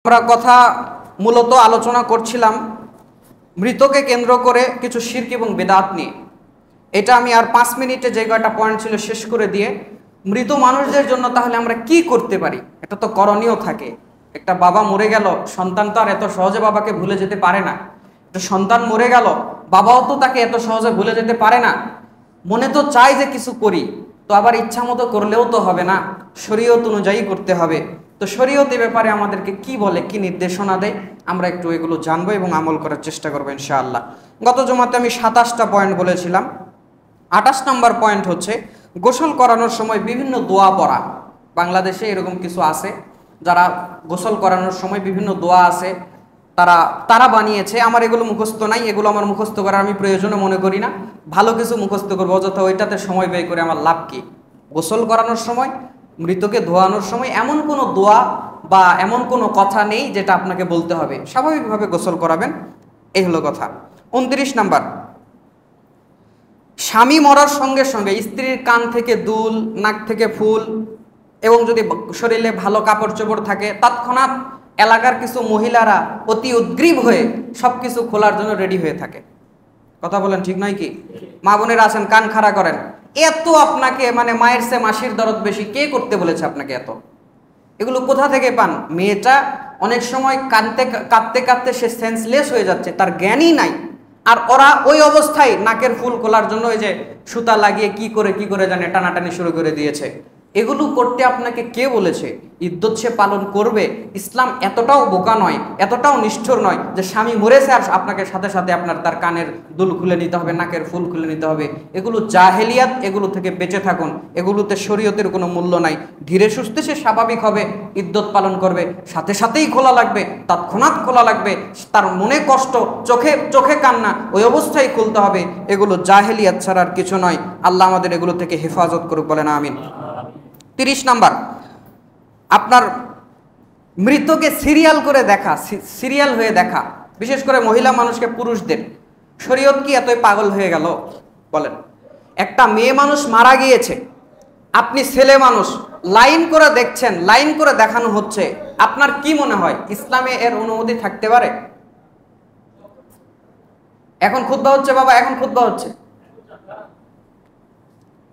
আমরা কথা মূলত আলোচনা করছিলাম মৃতকে কেন্দ্র করে কিছু শিরক এবং বিদআত নিয়ে। এটা আমি আর 5 মিনিটে যে কয়টা পয়েন্ট ছিল শেষ করে দিয়ে মৃত মানুষদের জন্য তাহলে আমরা কি করতে পারি, এটা তো করণীয় থাকে। একটা বাবা মরে গেল, সন্তান তো আর এত সহজে বাবাকে ভুলে যেতে পারে না। একটা সন্তান মরে গেল, বাবাও তো তাকে এত সহজে ভুলে যেতে পারে না। মনে তো চাই যে কিছু করি, তো আবার ইচ্ছা মতো করলেও তো হবে না, শরীয়ত অনুযায়ী করতে হবে। তো শরীয়ত এ ব্যাপারে আমাদেরকে কি বলে, কি নির্দেশনা দেয়, আমরা একটু এগুলো জানবো এবং আমল করার চেষ্টা করবো ইনশাআল্লাহ। গত জুমাতে আমি 27টা পয়েন্ট বলেছিলাম। 28 নম্বর পয়েন্ট হচ্ছে গোসল করানোর সময় বিভিন্ন দোয়া পড়া। বাংলাদেশে এরকম কিছু আছে যারা গোসল করানোর সময় বিভিন্ন দোয়া আছে তারা বানিয়েছে। আমার এগুলো মুখস্থ নাই, এগুলো আমার মুখস্থ করার আমি প্রয়োজনে মনে করি না। ভালো কিছু মুখস্থ করবো, অযথা ওইটাতে সময় ব্যয় করে আমার লাভ কি? গোসল করানোর সময়, মৃতকে ধোয়ানোর সময় এমন কোনো দোয়া বা এমন কোনো কথা নেই যেটা আপনাকে বলতে হবে, স্বাভাবিকভাবে গোসল করাবেন, এই হলো কথা। 29 নাম্বার, স্বামী মরার সঙ্গে সঙ্গে স্ত্রীর কান থেকে দুল, নাক থেকে ফুল এবং যদি শরীরে ভালো কাপড় চোপড় থাকে তৎক্ষণাৎ এলাকার কিছু মহিলারা অতি উদ্গ্রীব হয়ে সব কিছু খোলার জন্য রেডি হয়ে থাকে। কথা বলেন ঠিক নয় কি? মা বোনেরা আছেন, কান খাড়া করেন। এত আপনাকে মায়ের চেয়ে মাসির দরদ বেশি কে করতে বলেছে আপনাকে এত? এগুলো কোথা থেকে পান? মেয়েটা অনেক সময় কাঁদতে কাঁদতে সে সেন্সলেস হয়ে যাচ্ছে, তার জ্ঞানই নাই। আর ওরা ওই অবস্থায় নাকের ফুল খোলার জন্য ওই যে সুতা লাগিয়ে কি করে জানে টানাটানি শুরু করে দিয়েছে। এগুলো করতে আপনাকে কে বলেছে? ইদ্যত সে পালন করবে। ইসলাম এতটাও বোকা নয়, এতটাও নিষ্ঠুর নয় যে স্বামী মরেছে আর আপনাকে সাথে সাথে তার কানের দুল খুলে নিতে হবে, নাকের ফুল খুলে নিতে হবে। এগুলো জাহেলিয়াত, এগুলো থেকে বেঁচে থাকুন। এগুলোতে শরীয়তের কোনো মূল্য নাই। ধীরে সুস্থে সে স্বাভাবিক হবে, ইদ্যত পালন করবে, সাথে সাথেই খোলা লাগবে, তৎক্ষণাৎ খোলা লাগবে। তার মনে কষ্ট, চোখে কান্না, ওই অবস্থায় খুলতে হবে। এগুলো জাহেলিয়াত ছাড়া আর কিছু নয়। আল্লাহ আমাদের এগুলো থেকে হেফাজত করুক, বলেন আমিন। 30 নাম্বার, আপনার মৃতকে সিরিয়াল করে দেখা, সিরিয়াল হয়ে দেখা, বিশেষ করে মহিলা মানুষকে, পুরুষদের। শরীয়ত কি এতই পাগল হয়ে গেল? বলেন, একটা মেয়ে মানুষ মারা গিয়েছে, আপনি ছেলে মানুষ লাইন করে দেখছেন, লাইন করে দেখানো হচ্ছে, আপনার কি মনে হয় ইসলামে এর অনুমতি থাকতে পারে? এখন খুতবা হচ্ছে বাবা, এখন খুতবা হচ্ছে,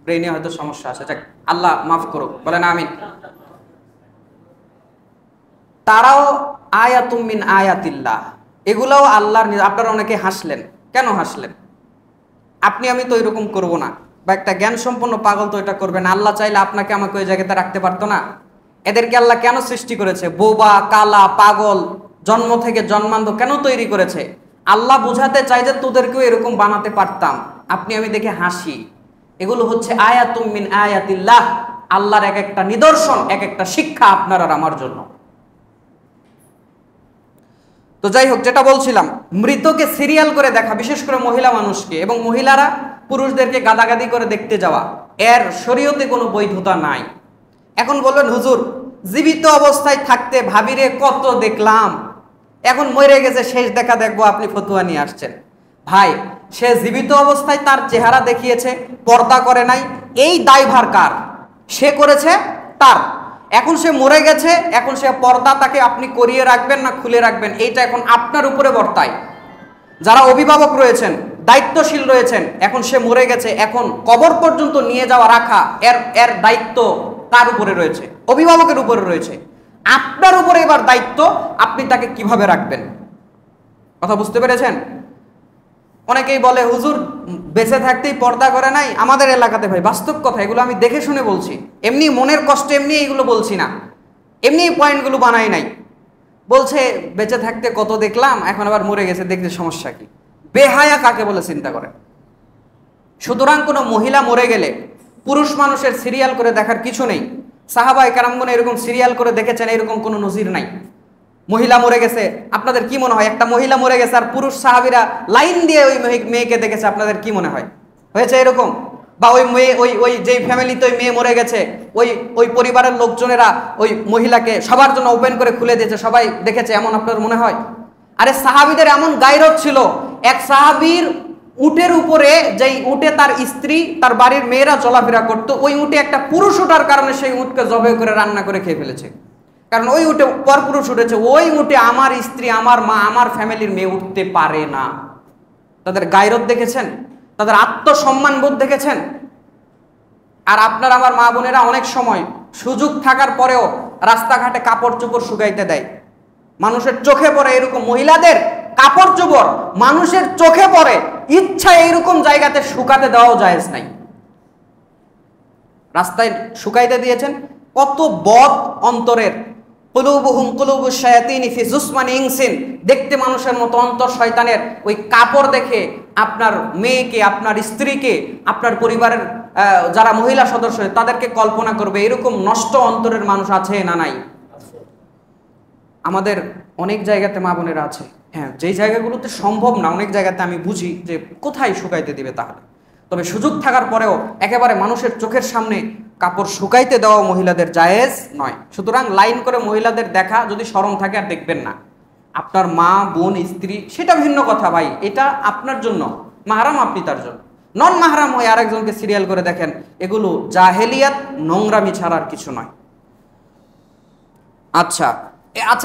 ব্রেনে হয়তো সমস্যা আছে, যাক আল্লাহ মাফ করুক, বলেন আমিন। তারাও আয়াতুম মিন আয়াতিল্লাহ, এগুলাও আল্লাহর। আপনারা অনেকে হাসলেন, কেন হাসলেন? আপনি আমি তো এরকম করব না, বা একটা জ্ঞান সম্পন্ন পাগল তো এটা করবে না। আল্লাহ চাইলে আপনাকে আমাকে ওই জায়গাতে রাখতে পারতো না? এদেরকে আল্লাহ কেন সৃষ্টি করেছে? বোবা, কালা, পাগল, জন্ম থেকে জন্মান্ধ কেন তৈরি করেছে? আল্লাহ বুঝাতে চাই যে তোদেরকেও এরকম বানাতে পারতাম। আপনি আমি দেখে হাসি। এগুলো হচ্ছে আয়াতুম মিন আয়াতিল্লাহ, আল্লাহর এক একটা নিদর্শন, এক একটা শিক্ষা আপনার আর আমার জন্য। তো যাই হোক, যেটা বলছিলাম, মৃতকে সিরিয়াল করে দেখা, বিশেষ করে মহিলা মানুষকে, এবং মহিলারা পুরুষদেরকে গাদাগাদি করে দেখতে যাওয়া, এর শরীয়তে কোনো বৈধতা নাই। এখন বলবেন হুজুর, জীবিত অবস্থায় থাকতে ভাবিরে কত দেখলাম, এখন মরে গেছে শেষ দেখা দেখবো, আপনি ফতুয়া নিয়ে আসছেন। ভাই, সে জীবিত অবস্থায় তার চেহারা দেখিয়েছে, পর্দা করে নাই, এই দায়ভার কার? সে করেছে তার। এখন সে মরে গেছে, এখন সে পর্দা তাকে আপনি করিয়ে রাখবেন না খুলে রাখবেন, এইটা এখন আপনার উপরে বর্তায়। যারা অভিভাবক রয়েছেন, দায়িত্বশীল রয়েছেন, এখন সে মরে গেছে, এখন কবর পর্যন্ত নিয়ে যাওয়া রাখা, এর দায়িত্ব কার উপরে রয়েছে? অভিভাবকের উপরে রয়েছে। আপনার উপরে এবার দায়িত্ব, আপনি তাকে কিভাবে রাখবেন। কথা বুঝতে পেরেছেন? অনেকেই বলে হুজুর বেঁচে থাকতেই পর্দা করে নাই। আমাদের এলাকাতে ভাই বাস্তব কথা, এগুলো আমি দেখে শুনে বলছি, এমনি মনের কষ্ট এমনি এইগুলো বলছি না, এমনি পয়েন্টগুলো বানাই নাই। বলছে বেঁচে থাকতে কত দেখলাম, এখন আবার মরে গেছে দেখতে সমস্যা কি? বেহায়া কাকে বলে চিন্তা করেন। সুতরাং কোনো মহিলা মরে গেলে পুরুষ মানুষের সিরিয়াল করে দেখার কিছু নেই। সাহাবায়ে কেরামগণ এরকম সিরিয়াল করে দেখেছেন, এরকম কোনো নজির নাই। মহিলা মরে গেছে, আপনাদের কি মনে হয়? একটা মহিলা মরে গেছে আর পুরুষ সাহাবীরা লাইন দিয়ে ওই মেয়েকে দেখেছে, আপনাদের কি মনে হয়? হয়েছে এরকম? বা ওই মেয়ে, ওই যেই ফ্যামিলিতে ওই মেয়ে মরে গেছে, ওই পরিবারের লোকজনেরা ওই মহিলাকে সবার জন্য ওপেন করে খুলে দিয়েছে, সবাই দেখেছে, এমন আপনার মনে হয়? আরে সাহাবীদের এমন গায়রত ছিল, এক সাহাবীর উটের উপরে, যেই উটে তার স্ত্রী, তার বাড়ির মেয়েরা চলাফেরা করতো, ওই উটে একটা পুরুষ ওঠার কারণে সেই উটকে জবাই করে রান্না করে খেয়ে ফেলেছে। কারণ ওই উঠে পরপুরুষ উঠেছে, ওই উঠে আমার স্ত্রী, আমার মা, আমার ফ্যামিলির মেয়ে উঠতে পারে না। তাদের গায়রত দেখেছেন, তাদের আত্মসম্মান বোধ দেখেছেন। আর আপনার আমার মা বোনেরা অনেক সময় সুযোগ থাকার পরেও রাস্তাঘাটে কাপড় চোপড় শুকাইতে দেয়, মানুষের চোখে পড়ে এরকম মহিলাদের কাপড় চোপড় মানুষের চোখে পড়ে, ইচ্ছা এইরকম জায়গাতে শুকাতে দেওয়াও জায়েজ নাই, রাস্তায় শুকাইতে দিয়েছেন। কত বদ অন্তরের, কুলুবুহুম কুলুবুশ শায়াতিনি ফি জুসমানি ইনসিন, দেখতে মানুষের মতো অন্তর শয়তানের। ওই কাপড় দেখে আপনার মেয়েকে, আপনার স্ত্রীকে, আপনার পরিবারের যারা মহিলা সদস্য তাদেরকে কল্পনা করবে, এরকম নষ্ট অন্তরের মানুষ আছে না নাই? আমাদের অনেক জায়গাতে মা বোনেরা আছে, হ্যাঁ, যেই জায়গাগুলোতে সম্ভব না, অনেক জায়গাতে আমি বুঝি যে কোথায় শুকাইতে দিবে তাহলে। তবে সুযোগ থাকার পরেও একেবারে মানুষের চোখের সামনে কাপড় শুকাইতে দেওয়া মহিলাদের জায়েজ নয়। সুতরাং লাইন করে মহিলাদের দেখা, যদি শরম থাকে আর দেখবেন না। আপনার মা, বোন, স্ত্রী সেটা ভিন্ন কথা ভাই, এটা আপনার জন্য মাহরাম, আপনি তার জন্য। নন মাহরাম হয়ে আরেকজনকে সিরিয়াল করে দেখেন, এগুলো জাহেলিয়াত, নোংরামি ছাড়া আর কিছু নয়। আচ্ছা,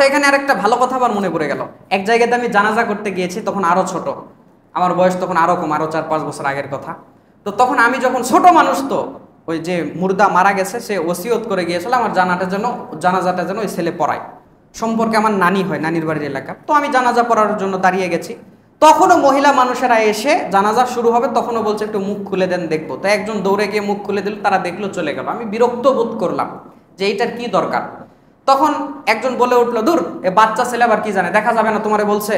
এখানে আরেকটা ভালো কথা আবার মনে পড়ে গেল। এক জায়গাতে আমি জানাজা করতে গিয়েছি, তখন আরো ছোট, আমার বয়স তখন আরো কম, আরো 4-5 বছর আগের কথা। তো তখন আমি যখন ছোট মানুষ, তো ওই যে মুর্দা মারা গেছে সে ওসিয়ত করে গিয়েছিল আমার জানাজাটার জন্য ওই ছেলে পড়ায়, সম্পর্কে আমার নানি হয়, নানির বাড়ির এলাকা। তো আমি জানাজা পড়ার জন্য দাঁড়িয়ে গেছি, তখনও মহিলা মানুষেরা এসে জানাজা শুরু হবে, তখনও বলছে একটু মুখ খুলে দেন দেখবো। তো একজন দৌড়ে গিয়ে মুখ খুলে দিল, তারা দেখলো, চলে গেল। আমি বিরক্ত বোধ করলাম যে এইটার কি দরকার। তখন একজন বলে উঠলো, দূর, এ বাচ্চা ছেলে আবার কি জানে, দেখা যাবে না তোমারে বলছে।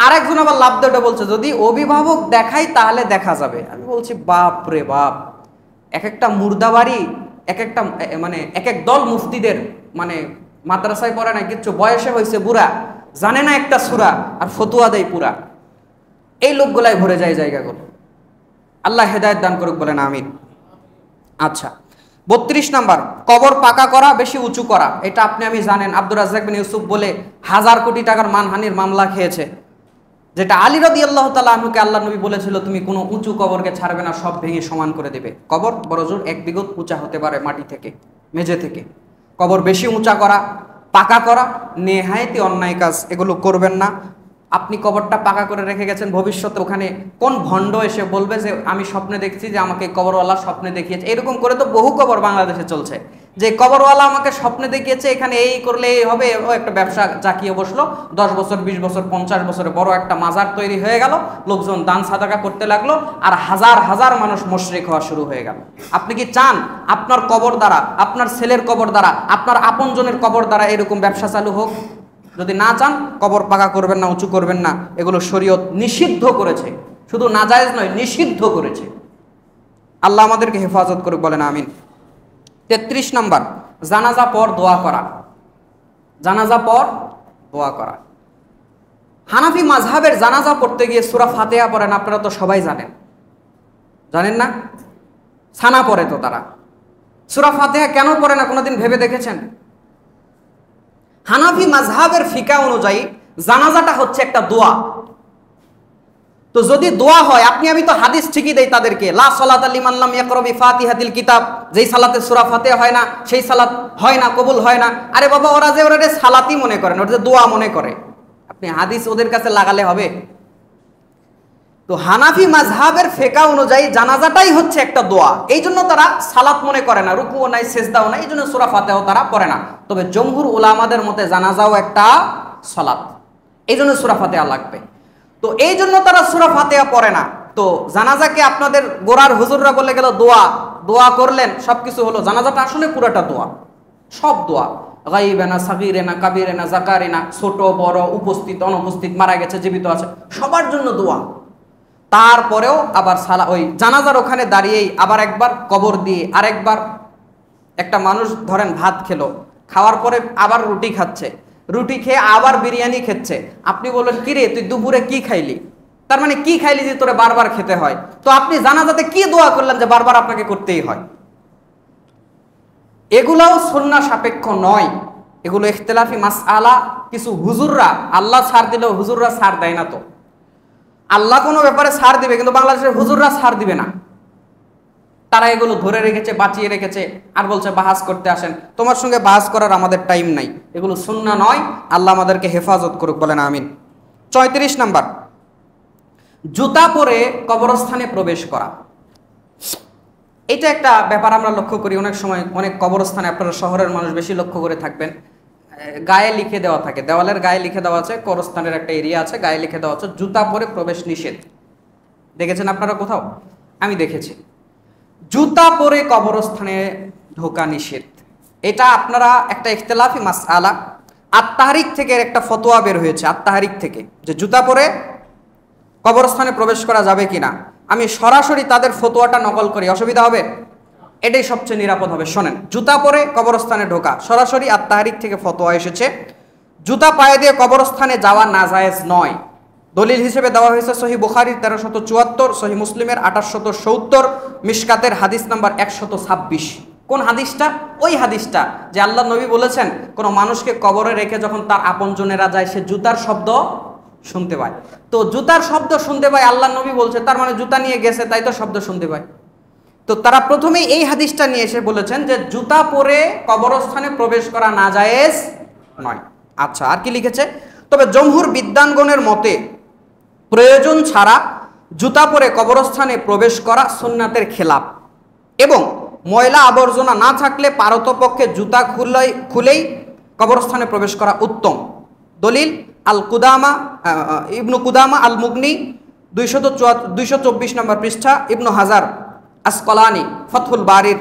আরেকজন আবার লাভ দিয়ে বলছে, যদি অভিভাবক দেখাই তাহলে দেখা যাবে। আমি বলছি বাপ রে বাপ, এক একটা মুর্দাবাড়ি, এক একটা মানে এক এক দল মুফতিদের, মানে মাদ্রাসায় পড়ে না কিচ্ছু, বয়সে হয়েছে বুড়া, জানে না একটা সূরা, আর ফতুয়া দেয় পুরা। এই লোকগুলাই ভরে যায় জায়গাগুলো। আল্লাহ হেদায়েত দান করুক, বলেন আমিন। আচ্ছা, 32 নাম্বার, কবর পাকা করা, বেশি উঁচু করা। এটা আপনি আমি জানেন, আব্দুর রাজ্জাক বিন ইউসুফ বলে 1000 কোটি টাকার মানহানির মামলা খেয়েছে, যেটা আলী রাদিয়াল্লাহু তাআলা আনহুকে আল্লাহ নবী বলেছিল, তুমি কোনো উঁচু কবরকে ছাড়বে না, সব ভেঙে সমান করে দেবে। কবর বড়জোর 1 বিঘত উঁচা হতে পারে, মাটি থেকে, মেঝে থেকে। কবর বেশি উঁচা করা, পাকা করা নেহায়েতই অন্যায় কাজ, এগুলো করবেন না। আপনি কবরটা পাকা করে রেখে গেছেন, ভবিষ্যতে ওখানে কোন ভণ্ড এসে বলবে যে আমি স্বপ্নে দেখছি যে আমাকে কবরওয়ালা স্বপ্নে দেখিয়েছে। এরকম করে তো বহু কবর বাংলাদেশে চলছে, যে কবরওয়ালা আমাকে স্বপ্নে দেখিয়েছে, এখানে এই করলে এই হবে। ও একটা ব্যবসা জাকিয়ে বসলো, 10 বছর, 20 বছর, 50 বছরে বড় একটা মাজার তৈরি হয়ে গেল, লোকজন দান সাদাকা করতে লাগলো, আর হাজার হাজার মানুষ মুশরিক হওয়া শুরু হয়ে গেল। আপনি কি চান আপনার কবর দ্বারা, আপনার ছেলের কবর দ্বারা, আপনার আপনজনের কবর দ্বারা এরকম ব্যবসা চালু হোক? যদি না চান, কবর পাকা করবেন না, উঁচু করবেন না, এগুলো শরীয়ত নিষিদ্ধ করেছে, শুধু নাজায়েজ নয়, নিষিদ্ধ করেছে। আল্লাহ আমাদেরকে হেফাজত করুক, বলেন আমিন। 33 নাম্বার, জানাজা পর দোয়া করা। জানাজা পর দোয়া করা। হানাফি মাযহাবের জানাজা পড়তে গিয়ে সূরা ফাতিহা পড়েন, আপনারা তো সবাই জানেন, জানেন না? ছানা পড়ে তো তারা। সূরা ফাতিহা কেন পড়ে না কোনোদিন ভেবে দেখেছেন? হানাফি মাযহাবের ফিকা অনুযায়ী জানাজাটা হচ্ছে একটা দোয়া। তো যদি দোয়া হয়, আপনি আমি তো হাদিস ঠিকই দেই তাদেরকে, লা সালাতা লিমান লাম ইয়াকরা বিফাতিহাতিল কিতাব, যেই সালাতে সূরা ফাতিহা হয় না, সেই সালাত হয় না, কবুল হয় না। আরে বাবা, ওরা যে সালাতই মনে করেন, ওরা যে দোয়া মনে করে, আপনি হাদিস ওদের কাছে লাগালে হবে? তো হানাফি মাযহাবের ফিকা অনুযায়ী জানাজাটাই হচ্ছে একটা দোয়া, এই জন্য তারা সালাত মনে করে না, রুকুও নাই, সেজদাও নাই, এই জন্য সূরা ফাতিহাও তারা পড়ে না। তবে জমহুর উলামাদের মতে জানাজাও একটা সালাত, এই জন্য সূরা ফাতিহা লাগবে। তো এই জন্য তারা সূরা ফাতিহা পড়ে না। তো জানাজাকে আপনাদের গোরার হুজুররা বলে গেল দোয়া, দোয়া করলেন, সবকিছু হলো। জানাজাটা আসলে পুরাটা দোয়া, সব দোয়া, গাইবেনা, সাগীরেনা, কাবীরেনা, যাকারিনা, ছোট বড়, উপস্থিত অনুপস্থিত, মারা গেছে, জীবিত আছে, সবার জন্য দোয়া। তারপরেও আবার ওই জানাজার ওখানে দাঁড়িয়েই আবার একবার কবর দিয়ে, আরেকবার একটা মানুষ ধরেন ভাত খেলো, খাওয়ার পরে আবার রুটি খাচ্ছে, রুটি খেয়ে আবার বিরিয়ানি খেচ্ছে। আপনি বললেন, কিরে তুই দুপুরে কি খাইলি? তার মানে কি খাইলি যে তোরে বারবার খেতে হয়? তো আপনি জানাজাতে কি দোয়া করলেন যে বারবার আপনাকে করতেই হয়? এগুলাও সুন্নাহ সাপেক্ষ নয়, এগুলো ইখতিলাফি মাসআলা। কিছু হুজুররা, আল্লাহ ছাড় দিলেও হুজুররা ছাড় দেয় না। তো আল্লাহ কোনো ব্যাপারে ছাড় দিবে, কিন্তু বাংলাদেশের হুজুররা ছাড় দিবে না। তারা এগুলো ধরে রেখেছে, বাঁচিয়ে রেখেছে, আর বলছে বাহাস করতে আসেন। তোমার সঙ্গে বাহাস করার আমাদের টাইম নাই, এগুলো সুন্নাহ নয়। আল্লাহ আমাদেরকে হেফাজত করুক, বলেন আমিন। ৩৫ নাম্বার, জুতা পরে কবরস্থানে প্রবেশ করা। এটা একটা ব্যাপার আমরা লক্ষ্য করি অনেক সময়, অনেক কবরস্থানে, আপনারা শহরের মানুষ বেশি লক্ষ্য করে থাকবেন, গায়ে লিখে দেওয়া থাকে, দেওয়ালের গায়ে লিখে দেওয়া আছে, কবরস্থানের একটা এরিয়া আছে, গায়ে লিখে দেওয়া আছে জুতা পরে প্রবেশ নিষেধ। দেখেছেন আপনারা কোথাও? আমি দেখেছি। জুতা পরে কবরস্থানে ঢোকা নিষেধ, এটা আপনারা একটা ইখতিলাফি মাসআলা, আত-তাহরিক থেকে একটা ফতোয়া বের হয়েছে, আত-তাহরিক থেকে, যে জুতা পরে কবরস্থানে প্রবেশ করা যাবে কিনা। আমি সরাসরি তাদের ফতোয়াটা নকল করি, অসুবিধা হবে? এটাই সবচেয়ে নিরাপদ হবে। শোনেন, জুতা পরে কবরস্থানে ঢোকা, সরাসরি আত-তাহরিক থেকে ফতোয়া এসেছে, জুতা পায়ে দিয়ে কবরস্থানে যাওয়া নাজায়েজ নয়। দলিল হিসেবে দেওয়া হয়েছে সহিহ বুখারীর 1374, সহিহ মুসলিমের 2870, মিশকাতের হাদিস নাম্বার 126। কোন হাদিসটা? ওই হাদিসটা যে আল্লাহ নবী বলেছেন, কোনো মানুষকে কবরে রেখে যখন তার আপনজনেরা যায়, সে জুতার শব্দ শুনতে পায়। তো জুতার শব্দ শুনতে পায়, আল্লাহ নবী বলছে, তার মানে জুতা নিয়ে গেছে, তাই তো শব্দ শুনতে পায়। তো তারা প্রথমেই এই হাদিসটা নিয়ে এসে বলেছেন যে জুতা পরে কবরস্থানে প্রবেশ করা নাজায়েজ নয়। আচ্ছা, আর কি লিখেছে? তবে জমহুর বিদ্বানগণের মতে প্রয়োজন ছাড়া জুতা পরে কবরস্থানে প্রবেশ করা সুন্নাতের খেলাফ, এবং ময়লা আবর্জনা না থাকলে পারতপক্ষে জুতা খুলেই কবরস্থানে প্রবেশ করা উত্তম। দলিল আল কুদামা, ইবনু কুদামা আল মুগনি 224 নম্বর পৃষ্ঠা, ইবনু হাজার আসকলানি ফতহুল বারির,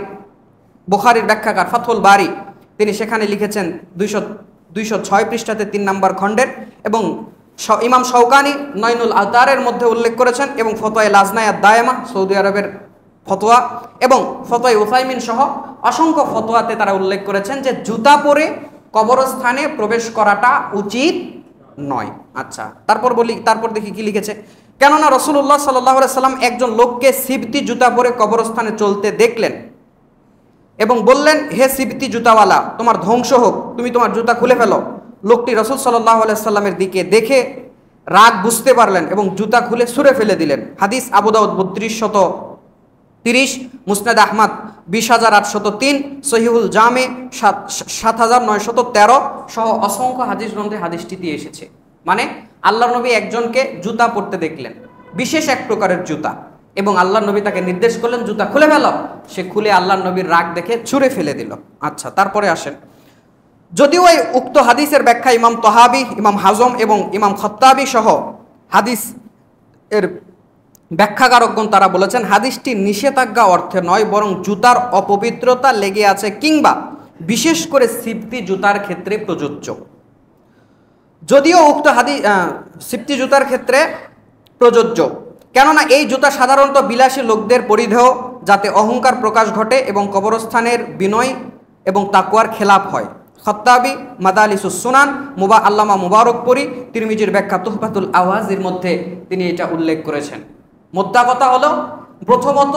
বুখারীর ব্যাখ্যাকার ফতহুল বারি, তিনি সেখানে লিখেছেন 206 পৃষ্ঠাতে 3 নম্বর খণ্ডের, এবং ইমাম শওকানি নয়নুল আওতারের মধ্যে উল্লেখ করেছেন, এবং ফতোয়া লাজনায়াত দায়েমা সৌদি আরবের ফতোয়া, এবং ফতোয়া উসাইমিন সহ অসংখ্য ফতোয়াতে তারা উল্লেখ করেছেন যে জুতা পরে কবরস্থানে প্রবেশ করাটা উচিত নয়। আচ্ছা, তারপর দেখি কি লিখেছে। কেননা রাসূলুল্লাহ সাল্লাল্লাহু আলাইহি সাল্লাম একজন লোককে সিবতি জুতা পরে কবরস্থানে চলতে দেখলেন এবং বললেন, হে সিবতি জুতাওয়ালা, তোমার ধ্বংস হোক, তুমি তোমার জুতা খুলে ফেলো। লোকটি রাসূল সাল্লাল্লাহু আলাইহি সাল্লামের দিকে দেখে রাগ বুঝতে পারলেন এবং জুতা খুলে ছুঁড়ে ফেলে দিলেন। হাদিস আবু দাউদ 3230, মুসনাদ আহমদ 20803, সহিহুল জামে 7913 সহ অসংখ্য হাদিস গ্রন্থে হাদিসটি দিয়ে এসেছে। মানে আল্লাহর নবী একজনকে জুতা পরতে দেখলেন, বিশেষ এক প্রকারের জুতা, এবং আল্লাহর নবী তাকে নির্দেশ করলেন জুতা খুলে ফেলো। সে খুলে আল্লাহর নবীর রাগ দেখে ছুঁড়ে ফেলে দিল। আচ্ছা, তারপরে আসেন, যদিও এই উক্ত হাদিসের ব্যাখ্যা ইমাম তহাবি, ইমাম হাজম এবং ইমাম খত্তাবি সহ হাদিস এর ব্যাখ্যাকারকগণ তারা বলেছেন হাদিসটি নিষেধাজ্ঞা অর্থে নয়, বরং জুতার অপবিত্রতা লেগে আছে কিংবা বিশেষ করে সিবতি জুতার ক্ষেত্রে প্রযোজ্য। যদিও উক্ত হাদিস সিবতি জুতার ক্ষেত্রে প্রযোজ্য, কেননা এই জুতা সাধারণত বিলাসী লোকদের পরিধেয়, যাতে অহংকার প্রকাশ ঘটে এবং কবরস্থানের বিনয় এবং তাকওয়ার খেলাফ হয়। খত্তাবি মাদালিসুস সুনান আল্লামা মুবারকপুরি তিরমিজির ব্যাখ্যা তুহফাতুল আওয়াজির মধ্যে তিনি এটা উল্লেখ করেছেন। মোদ্দা কথা হলো, প্রথমত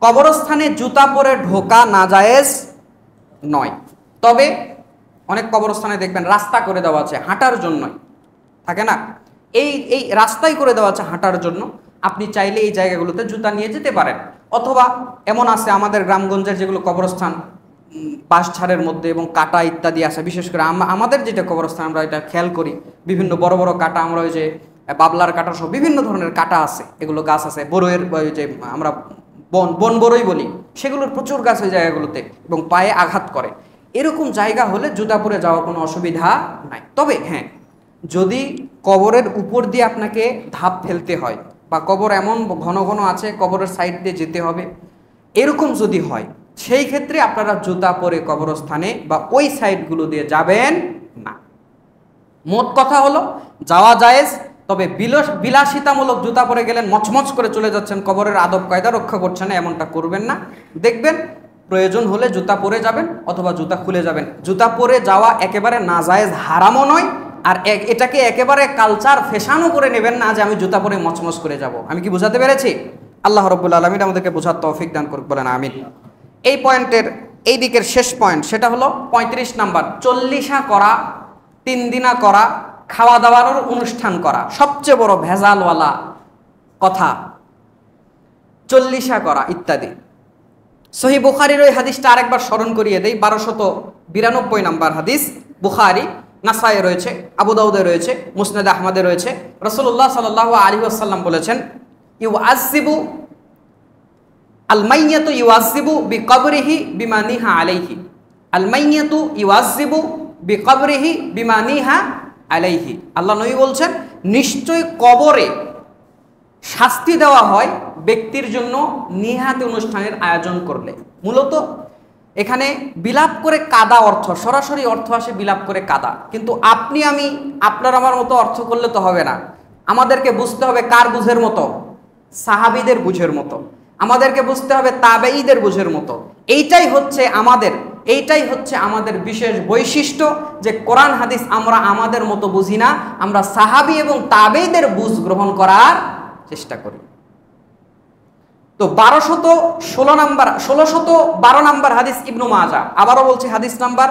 কবরস্থানে জুতা পরে ঢোকা নাজায়েজ নয়। তবে অনেক কবরস্থানে দেখবেন রাস্তা করে দেওয়া আছে হাঁটার জন্যই, থাকে না, এই রাস্তাই করে দেওয়া আছে হাঁটার জন্য। আপনি চাইলে এই জায়গাগুলোতে জুতা নিয়ে যেতে পারেন। অথবা এমন আছে আমাদের গ্রামগঞ্জের যেগুলো কবরস্থান বাঁশঝাড়ের মধ্যে এবং কাটা ইত্যাদি আছে, বিশেষ করে আমাদের যেটা কবরস্থান আমরা এটা খেয়াল করি, বিভিন্ন বড় বড় কাটা, আমরা ওই যে বাবলার কাটা সহ বিভিন্ন ধরনের কাটা আছে, এগুলো গাছ আছে, বড়ইয়ের ওই যে আমরা বন বড়ই বলি, সেগুলোর প্রচুর গাছ ওই জায়গাগুলোতে, এবং পায়ে আঘাত করে। এরকম জায়গা হলে জুতা পরে যাওয়ার কোনো অসুবিধা নাই। তবে হ্যাঁ, যদি কবরের উপর দিয়ে আপনাকে ধাপ ফেলতে হয়, বা কবর এমন ঘন ঘন আছে কবরের সাইড দিয়ে যেতে হবে, এরকম যদি হয়, সেই ক্ষেত্রে আপনারা জুতা পরে কবরস্থানে বা ওই সাইডগুলো দিয়ে যাবেন না। মোট কথা হলো যাওয়া জায়েজ, তবে বিলাসিতামূলক জুতা পরে গেলেন, মচমচ করে চলে যাচ্ছেন, কবরের আদব কায়দা রক্ষা করছেন না, এমনটা করবেন না। দেখবেন প্রয়োজন হলে জুতা পরে যাবেন অথবা জুতা খুলে যাবেন। জুতা পরে যাওয়া একেবারে নাজায়েজ হারামও নয়, আর এটাকে একেবারে কালচার ফ্যাশনও করে নেবেন না যে আমি জুতা পরে মচমচ করে যাব। আমি কি বুঝাতে পেরেছি? আল্লাহ রাব্বুল আলামিন আমাদেরকে বোঝার তৌফিক দান করুক, বলেন আমিন। এই পয়েন্টের এই দিকের শেষ পয়েন্ট, সেটা হলো 35 নাম্বার, 40 করা, 3 দিনা করা, খাওয়া দাওয়ার অনুষ্ঠান করা, সবচেয়ে বড় ভেজালওয়ালা কথা 40 করা ইত্যাদি। সহি বুখারীর ওই হাদিসটা আরেকবার স্মরণ করিয়ে দেই, 1292 নম্বর হাদিস, বুখারী, নাসায়ে রয়েছে, আবু দাউদে রয়েছে, মুসনাদ আহমদে রয়েছে। রাসূলুল্লাহ সাল্লাল্লাহু আলাইহি ওয়াসাল্লাম বলেছেন, ইউআযিবু আল মাইয়াতু ইউআযিবু বিকবরিহি বিমা নিহা আলাইহি। আল মাইয়াতু ইউআযিবু বিকবরিহি বিমা নিহা আলাইহি। আল্লাহ নবী বলছেন, নিশ্চয় কবরে শাস্তি দেওয়া হয় ব্যক্তির জন্য নিহাতি অনুষ্ঠানের আয়োজন করলে। মূলত এখানে বিলাপ করে কাদা অর্থ, সরাসরি অর্থ আসে বিলাপ করে কাদা, কিন্তু আপনি আমি আপনার আমার মতো অর্থ করলে তো হবে না। আমাদেরকে বুঝতে হবে কার বুঝের মতো? সাহাবীদের বুঝের মতো। আমাদেরকে বুঝতে হবে তাবেঈদের বুঝের মতো। এইটাই হচ্ছে আমাদের বিশেষ বৈশিষ্ট্য, যে কোরআন হাদিস আমরা আমাদের মতো বুঝি না, আমরা সাহাবী এবং তাবেঈদের বুঝ গ্রহণ করার চেষ্টা করি। তো 1612 নম্বর হাদিস ইবনু মাজাহ, আবারও বলছি হাদিস নাম্বার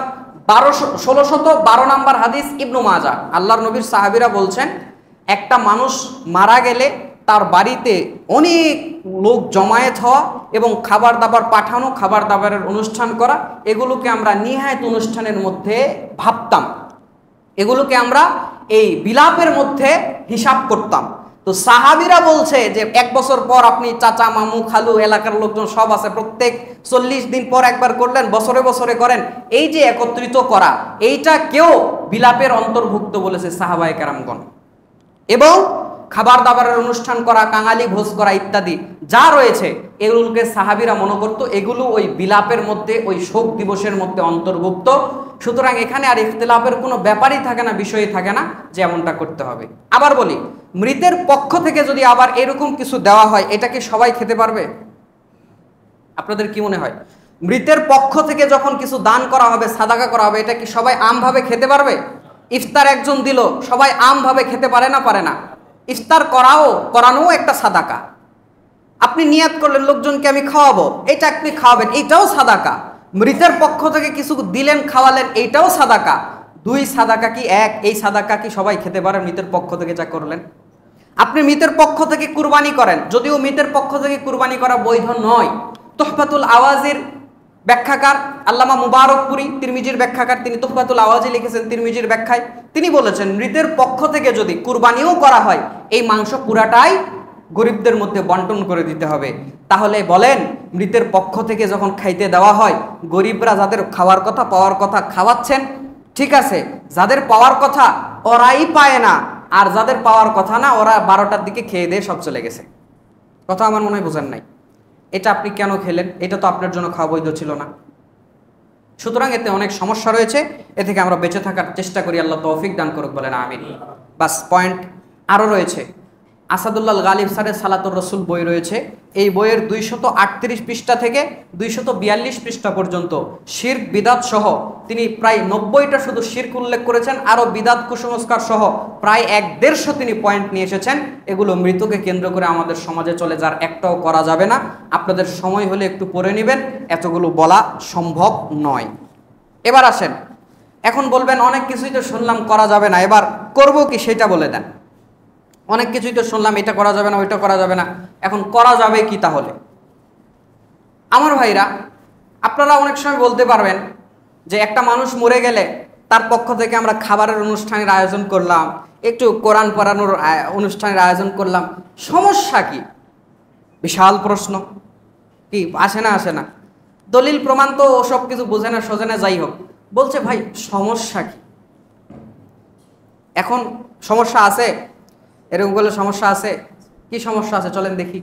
1612 নম্বর হাদিস ইবনু মাজাহ। আল্লাহর নবীর সাহাবীরা বলছেন, একটা মানুষ মারা গেলে তার বাড়িতে অনেক লোক জমায়েত হওয়া এবং খাবার দাবার পাঠানো, খাবার দাবারের অনুষ্ঠান করা, এগুলোকে আমরা নিহায়াত অনুষ্ঠানের মধ্যে ভাবতাম, এগুলোকে আমরা এই বিলাপের মধ্যে হিসাব করতাম। তো সাহাবীরা বলছে যে 1 বছর পর আপনি চাচা, মামু, খালু, এলাকার লোকজন সব আছে, প্রত্যেক 40 দিন পর একবার করলেন, বছরে বছরে করেন, এই যে একত্রিত করা, এইটা কেউ বিলাপের অন্তর্ভুক্ত বলেছে সাহাবায়ে কেরামগণ। এবং খাবার দাবারের অনুষ্ঠান করা, কাঙালি ভোজ করা ইত্যাদি যা রয়েছে, এগুলোকে সাহাবীরা মনে করতো এগুলো ওই বিলাপের মধ্যে, ওই শোক দিবসের মধ্যে অন্তর্ভুক্ত। সুতরাং এখানে আর ইখতিলাফের কোনো ব্যাপারই থাকে না, বিষয়ই থাকে না যে এমনটা করতে হবে। আবার বলি, মৃতের পক্ষ থেকে যদি আবার এরকম কিছু দেওয়া হয়, এটা কি সবাই খেতে পারবে? আপনাদের কি মনে হয়? মৃতের পক্ষ থেকে যখন কিছু দান করা হবে, সাদাকা করা হবে, এটা কি সবাই আমভাবে খেতে পারবে? ইফতার একজন দিল, সবাই আমভাবে খেতে পারে না? ইফতার করানো একটা সাদাকা। আপনি নিয়াত করলেন লোকজনকে আমি খাওয়াবো, এটা আপনি খাওয়াবেন, এইটাও সাদাকা। মৃতের পক্ষ থেকে কিছু দিলেন, খাওয়ালেন, এইটাও সাদাকা। দুই সাদাকা কি এক? এই সাদাকা কি সবাই খেতে পারে মৃতের পক্ষ থেকে যা করলেন? আপনি মৃতের পক্ষ থেকে কুরবানি করেন, যদিও মৃতের পক্ষ থেকে কুরবানি করা বৈধ নয়। তুহফাতুল আওয়াজির ব্যাখ্যাকার আল্লামা মুবারকপুরি, তিরমিজির ব্যাখ্যাকার, তিনি তুহফাতুল আওয়াজি লিখেছেন তিরমিজির ব্যাখ্যায়। তিনি বলেছেন, মৃতের পক্ষ থেকে যদি কুরবানিও করা হয়, এই মাংস পুরাটাই গরিবদের মধ্যে বন্টন করে দিতে হবে। তাহলে বলেন, মৃতের পক্ষ থেকে যখন খাইতে দেওয়া হয়, গরিবরা যাদের খাওয়ার কথা, পাওয়ার কথা খাওয়াচ্ছেন, ঠিক আছে, যাদের পাওয়ার কথা ওরাই পায় না, আর যাদের পাওয়ার কথা না, ওরা 12টার দিকে খেয়ে দিয়ে সব চলে গেছে। কথা আমার মনে হয় বোঝেন নাই। এটা আপনি কেন খেলেন? এটা তো আপনার জন্য খাওয়া বৈধ ছিল না। সুতরাং এতে অনেক সমস্যা রয়েছে, এ থেকে আমরা বেঁচে থাকার চেষ্টা করি। আল্লাহ তৌফিক দান করুক, বলেন আমিন। বাস, পয়েন্ট আরও রয়েছে। আসাদুল্লাহ গালিব স্যারের সালাতুর রসুল বই রয়েছে। এই বইয়ের 238 পৃষ্ঠা থেকে 242 পৃষ্ঠা পর্যন্ত শিরক বিদাত সহ তিনি প্রায় 90টা শুধু শিরক উল্লেখ করেছেন, আরও বিদাত কুসংস্কার সহ প্রায় 150 তিনি পয়েন্ট নিয়ে এসেছেন। এগুলো মৃতকে কেন্দ্র করে আমাদের সমাজে চলে, যার একটাও করা যাবে না। আপনাদের সময় হলে একটু পড়ে নেবেন, এতগুলো বলা সম্ভব নয়। এবার আসেন, এখন বলবেন অনেক কিছুই তো শুনলাম করা যাবে না, এবার করব কি সেটা বলে দেন। অনেক কিছুই তো শুনলাম এটা করা যাবে না, ওইটা করা যাবে না, এখন করা যাবে কি তাহলে? আমার ভাইরা, আপনারা অনেক সময় বলতে পারবেন যে একটা মানুষ মরে গেলে তার পক্ষ থেকে আমরা খাবারের অনুষ্ঠানের আয়োজন করলাম, একটু কোরআন পড়ানোর অনুষ্ঠানের আয়োজন করলাম, সমস্যা কি? বিশাল প্রশ্ন। কি আসে না? দলিল প্রমাণ তো ওসব কিছু বোঝে না, সোজে না, যাই হোক। বলছে ভাই সমস্যা কি? এখন সমস্যা আছে, এরকম করলে সমস্যা আছে। কি সমস্যা আছে চলেন দেখি।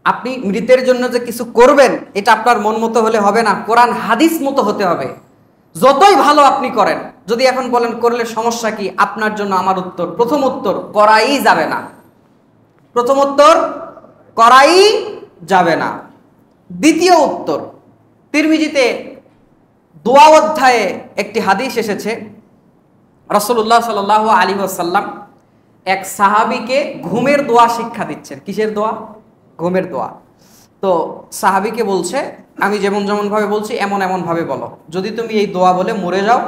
আপনি মৃতের জন্য যে কিছু করবেন, এটা আপনার মন মতো হলে হবে না, কোরআন হাদিস মতো হতে হবে। যতই ভালো আপনি করেন, যদি এখন বলেন করলে সমস্যা কি, আপনার জন্য আমার উত্তর, প্রথম উত্তর, করাই যাবে না। প্রথম উত্তর, করাই যাবে না। দ্বিতীয় উত্তর, তিরমিজিতে দোয়া অধ্যায়ে একটি হাদিস এসেছে, রাসূলুল্লাহ সাল্লাল্লাহু আলাইহি ওয়াসাল্লাম এক সাহাবীকে ঘুমের দোয়া শিক্ষা দিচ্ছেন। কিসের দোয়া? ঘুমের দোয়া। তো সাহাবীকে বলছে, আমি যেমন ভাবে বলছি এমন ভাবে বলো। যদি তুমি এই দোয়া বলে মরে যাও,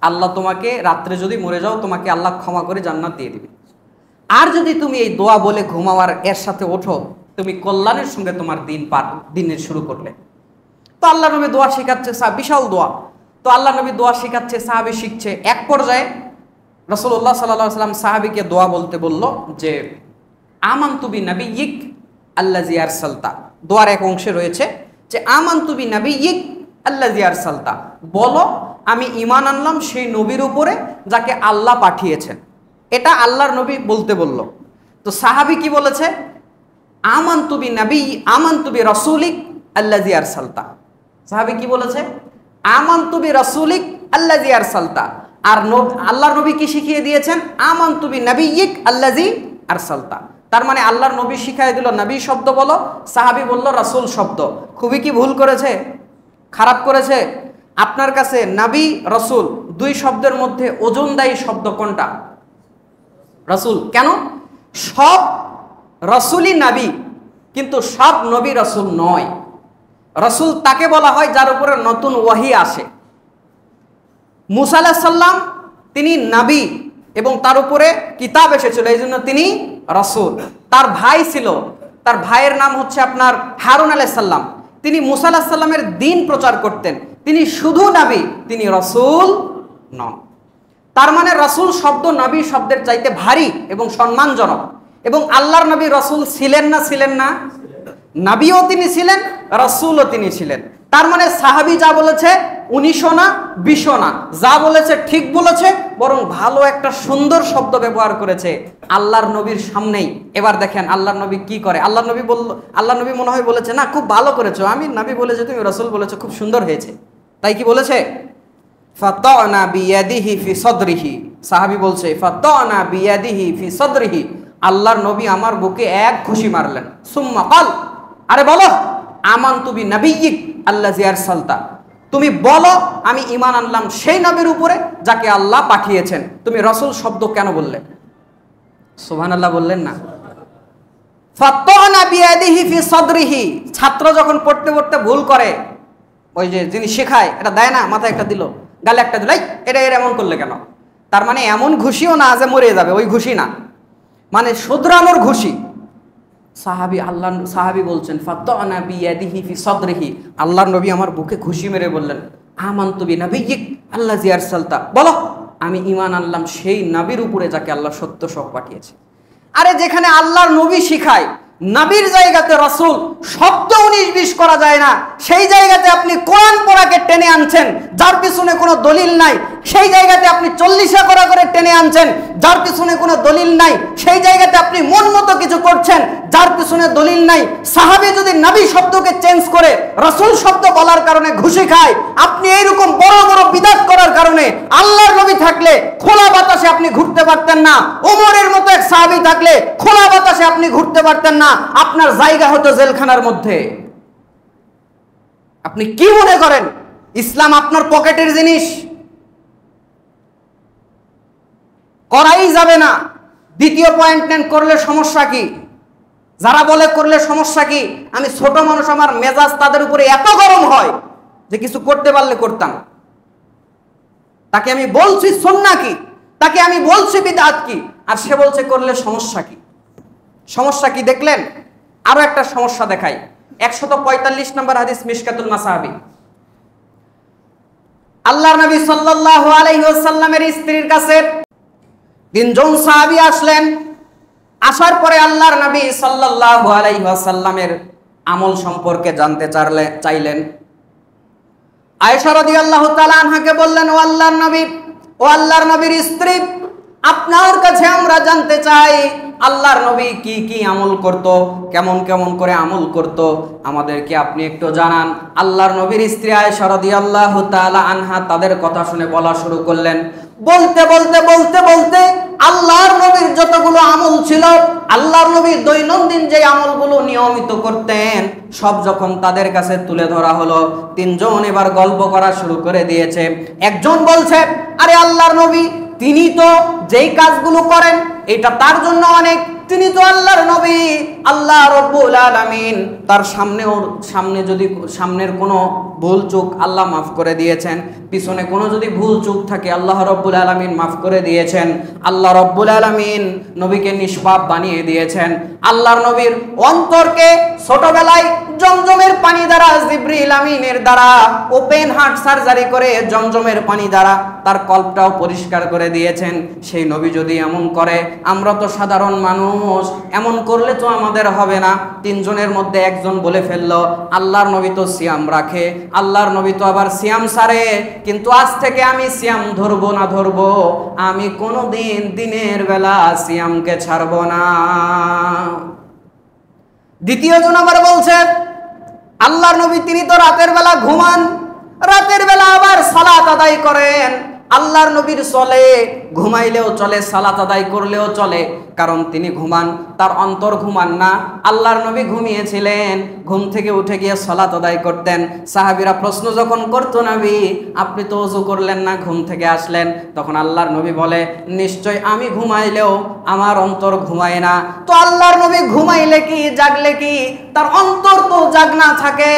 আল্লাহ তোমাকে, রাত্রে যদি মরে যাও, তোমাকে আল্লাহ ক্ষমা করে জান্নাত দিয়ে দিবে। আর যদি তুমি এই দোয়া বলে ঘুমাওয়ার এর সাথে ওঠো, তুমি কল্যাণের সঙ্গে তোমার দিনের শুরু করলে। তো আল্লাহ নবী দোয়া শেখাচ্ছে, বিশাল দোয়া। তো আল্লাহ নবী দোয়া শেখাচ্ছে, সাহাবী শিখছে। এক পর্যায়ে রাসূলুল্লাহ সাল্লাল্লাহু আলাইহি ওয়াসাল্লাম সাহাবীকে দোয়া বলতে বলল যে আমানতু বিনাবিয়িক আল্লাযী আরসালতা। দোয়ার এক অংশে রয়েছে যে আমানতু বিনাবিয়িক আল্লাযী আরসালতা, বলো আমি ঈমান আনলাম সেই নবীর উপরে যাকে আল্লাহ পাঠিয়েছেন। এটা আল্লাহর নবী বলতে বলল। তো সাহাবী কি বলেছে? আমানতু বিরাসূলিক আল্লাযী আরসালতা। সাহাবী কি বলেছে? আমানতু বিরাসূলিক আল্লাযী আরসালতা। আর আল্লাহর নবী কি শিখিয়ে দিয়েছেন? আমানতু বিনাবিয়িক আল্লাযী আরসালতা। তার মানে আল্লাহর নবী শিখাই দিল নবী শব্দ বলো, সাহাবী বলল রাসূল শব্দ। খুবই কি ভুল করেছে? খারাপ করেছে? আপনার কাছে নবী রাসূল দুই শব্দের মধ্যে ওজনদায়ী শব্দ কোনটা? রাসূল। কেন? সব রাসূলই নবী, কিন্তু সব নবী রাসূল নয়। রাসূল তাকে বলা হয় যার উপরে নতুন ওয়াহি আসে। মুসা আলাইহিস সালাম তিনি নবী এবং তার উপরে কিতাব এসেছিল, এই জন্য তিনি রাসূল। তার ভাই ছিল, তার ভাইয়ের নাম হচ্ছে আপনার হারুন আলাইহিস সালাম। তিনি মুসা আলাইহিস সালামের দ্বীন প্রচার করতেন। তিনি শুধু নবী, তিনি রাসূল নন। তার মানে রাসূল শব্দ নবী শব্দের চাইতে ভারী এবং সম্মানজনক। এবং আল্লাহর নবী রাসূল ছিলেন না? ছিলেন না? নবীও তিনি ছিলেন, রাসূলও তিনি ছিলেন। তার মানে সাহাবী যা বলেছে 19 না 20 না, যা বলেছে ঠিক বলেছে, বরং ভালো একটা সুন্দর শব্দ ব্যবহার করেছে আল্লাহর নবীর সামনেই। এবার দেখেন আল্লাহর নবী কি করে। আল্লাহর নবী মনে হয় বলেছে না খুব ভালো করেছো, আমি নবী বলেছে তুমি রাসূল বলেছো, খুব সুন্দর হয়েছে। তাই কি বলেছে? ফাতানা বিয়াদিহি ফি সাদরিহি। সাহাবী বলছে ফাতানা বিয়াদিহি ফি সাদরিহি, আল্লাহর নবী আমার বুকে এক ঘুষি মারলেন। সুম্মা ক্বাল, আরে বলো আমানতু বিনাবিয়িক আল্লাযী আরসালতা, তুমি বলো আমি ঈমান আনলাম সেই নবীর উপরে যাকে আল্লাহ পাঠিয়েছেন। তুমি রাসূল শব্দ কেন বললে? সুবহানাল্লাহ বললেন না? ফাতানা বিয়াদিহি ফি সাদরিহি। ছাত্র যখন পড়তে পড়তে ভুল করে, ওই যে যিনি শেখায় এটা দেয় না, মাথায় একটা দিল, গালে একটা দিল, এটা এমন করলে কেন? তার মানে এমন ঘুষিও না যে মরে যাবে, ওই ঘুষি না, মানে শুধরানোর ঘুষি। সাহাবী বলছেন ফাতানা বিয়াদিহি ফি সাদরিহি, আল্লাহর নবী আমার বুকে ঘুষি মেরে বললেন আমানতু বিনাবিয়িক আল্লাযী আরসালতা, বলো আমি ঈমান আনলাম সেই নবীর উপরে যাকে আল্লাহ সত্য সহ পাঠিয়েছে। আরে যেখানে আল্লাহর নবী শিখায় নবীর জায়গাতে রাসূল শব্দ 19-20 করা যায় না, সেই জায়গাতে আপনি কোরআন পড়াকে টেনে আনছেন যার পিছনে কোনো দলিল নাই। সেই জায়গাতে আপনি 40 করা করে টেনে আনছেন যার পিছনে কোনো দলিল নাই। সেই জায়গাতে আপনি মন মতো কিছু করছেন যার পিছনে দলিল নাই। সাহাবী যদি নবী শব্দকে চেঞ্জ করে রাসূল শব্দ বলার কারণে ঘুষি খায়, আপনি এইরকম বড় বড় বিদআত করার কারণে আল্লাহর নবী থাকলে খোলা বাতাসে আপনি ঘুরতে পারতেন না। ওমরের মতো এক সাহাবী থাকলে খোলা বাতাসে আপনি ঘুরতে পারতেন না, আপনার জায়গা হতো জেলখানার মধ্যে। আপনি কি মনে করেন ইসলাম আপনার পকেটের জিনিস? করাই যাবে না। দ্বিতীয় পয়েন্ট নেন, করলে সমস্যা কি? যারা বলে করলে সমস্যা কি, আমি ছোট মানুষ, আমার মেজাজ তাদের উপরে এত গরম হয় যে কিছু করতে পারলে করতাম। তাকে আমি বলছি সুন্নাহ কি, তাকে আমি বলছি বিদআত কি, আর সে বলছে করলে সমস্যা কি। সমস্যা কি দেখলেন? আরো একটা সমস্যা দেখাই। 145 নম্বর হাদিস মিশকাতুল মাসাহাবি। আল্লাহর নবী সাল্লাল্লাহু আলাইহি ওয়াসাল্লামের স্ত্রীর কাছে 3 জন সাহাবী আসলেন। আসার পরে আল্লাহর নবী সাল্লাল্লাহু আলাইহি ওয়াসাল্লামের আমল সম্পর্কে জানতে চাইলেন। আয়েশা রাদিয়াল্লাহু তাআলা আনহাকে বললেন, ও আল্লাহর নবীর স্ত্রী, আপনার কাছে আমরা জানতে চাই আল্লাহর নবী কি কি আমল করত, কেমন কেমন করে আমল করত, আমাদেরকে আপনি একটু জানান। আল্লাহর নবীর স্ত্রী আয়েশা রাদিয়াল্লাহু তাআলা আনহা তাদের কথা শুনে বলা শুরু করলেন। বলতে বলতে বলতে বলতে আল্লাহর নবীর যতগুলো আমল ছিল, আল্লাহর নবী দৈনন্দিন যে আমলগুলো নিয়মিত করতেন, সব যখন তাদের কাছে তুলে ধরা হলো, 3 জন এবার গল্প করা শুরু করে দিয়েছে। একজন বলছে, আরে আল্লাহর নবী তিনি তো যেই কাজগুলো করেন এটা তার জন্য অনেক, তিনি তো আল্লাহর নবী, আল্লাহ রব্বুল আলামিন তার সামনে যদি সামনের কোনো ভুল চুক আল্লাহ মাফ করে দিয়েছেন, পিছনে কোনো যদি ভুল চুক থাকে আল্লাহ রব্বুল আলামিন মাফ করে দিয়েছেন। আল্লাহ রব্বুল আলামিন নবীকে নিষ্পাপ বানিয়ে দিয়েছেন। আল্লাহর নবীর অন্তরকে ছোটবেলায় জমজমের পানি দ্বারা, জিবরিল আমিনের দ্বারা ওপেন হার্ট সার্জারি করে জমজমের পানি দ্বারা তার কল্পটাও পরিষ্কার করে দিয়েছেন। সেই নবী যদি এমন করে, আমরা তো সাধারণ মানুষ, এমন করলে তো আমাদের হবে না। তিনজনের মধ্যে একজন বলে ফেললো আল্লাহর নবী তো সিয়াম রাখে, আল্লাহর নবী তো আবার সিয়াম সারে, কিন্তু আজ থেকে আমি সিয়াম ধরবো না ধরবো, আমি কোনোদিন দিনের বেলা সিয়ামকে ছাড়বো না। দ্বিতীয় জন আবার বলছে আল্লাহর নবী তিনি তো রাতের বেলা ঘুমান, রাতের বেলা আবার সালাত আদায় করেন। আল্লাহর নবীর চলে, ঘুমাইলেও চলে, সালাত আদায় করলেও চলে, কারণ তিনি ঘুমান, তার অন্তর ঘুমান না। আল্লাহর নবী ঘুমিয়েছিলেন, ঘুম থেকে উঠে গিয়ে সালাত আদায় করতেন। সাহাবীরা প্রশ্ন যখন করতো, নবী আপনি তো ওযু করলেন না, ঘুম থেকে আসলেন, তখন আল্লাহর নবী বলে নিশ্চয় আমি ঘুমাইলেও আমার অন্তর ঘুমায় না। তো আল্লাহর নবী ঘুমাইলে কি জাগলে কি, তার অন্তর তো জাগনা থাকে।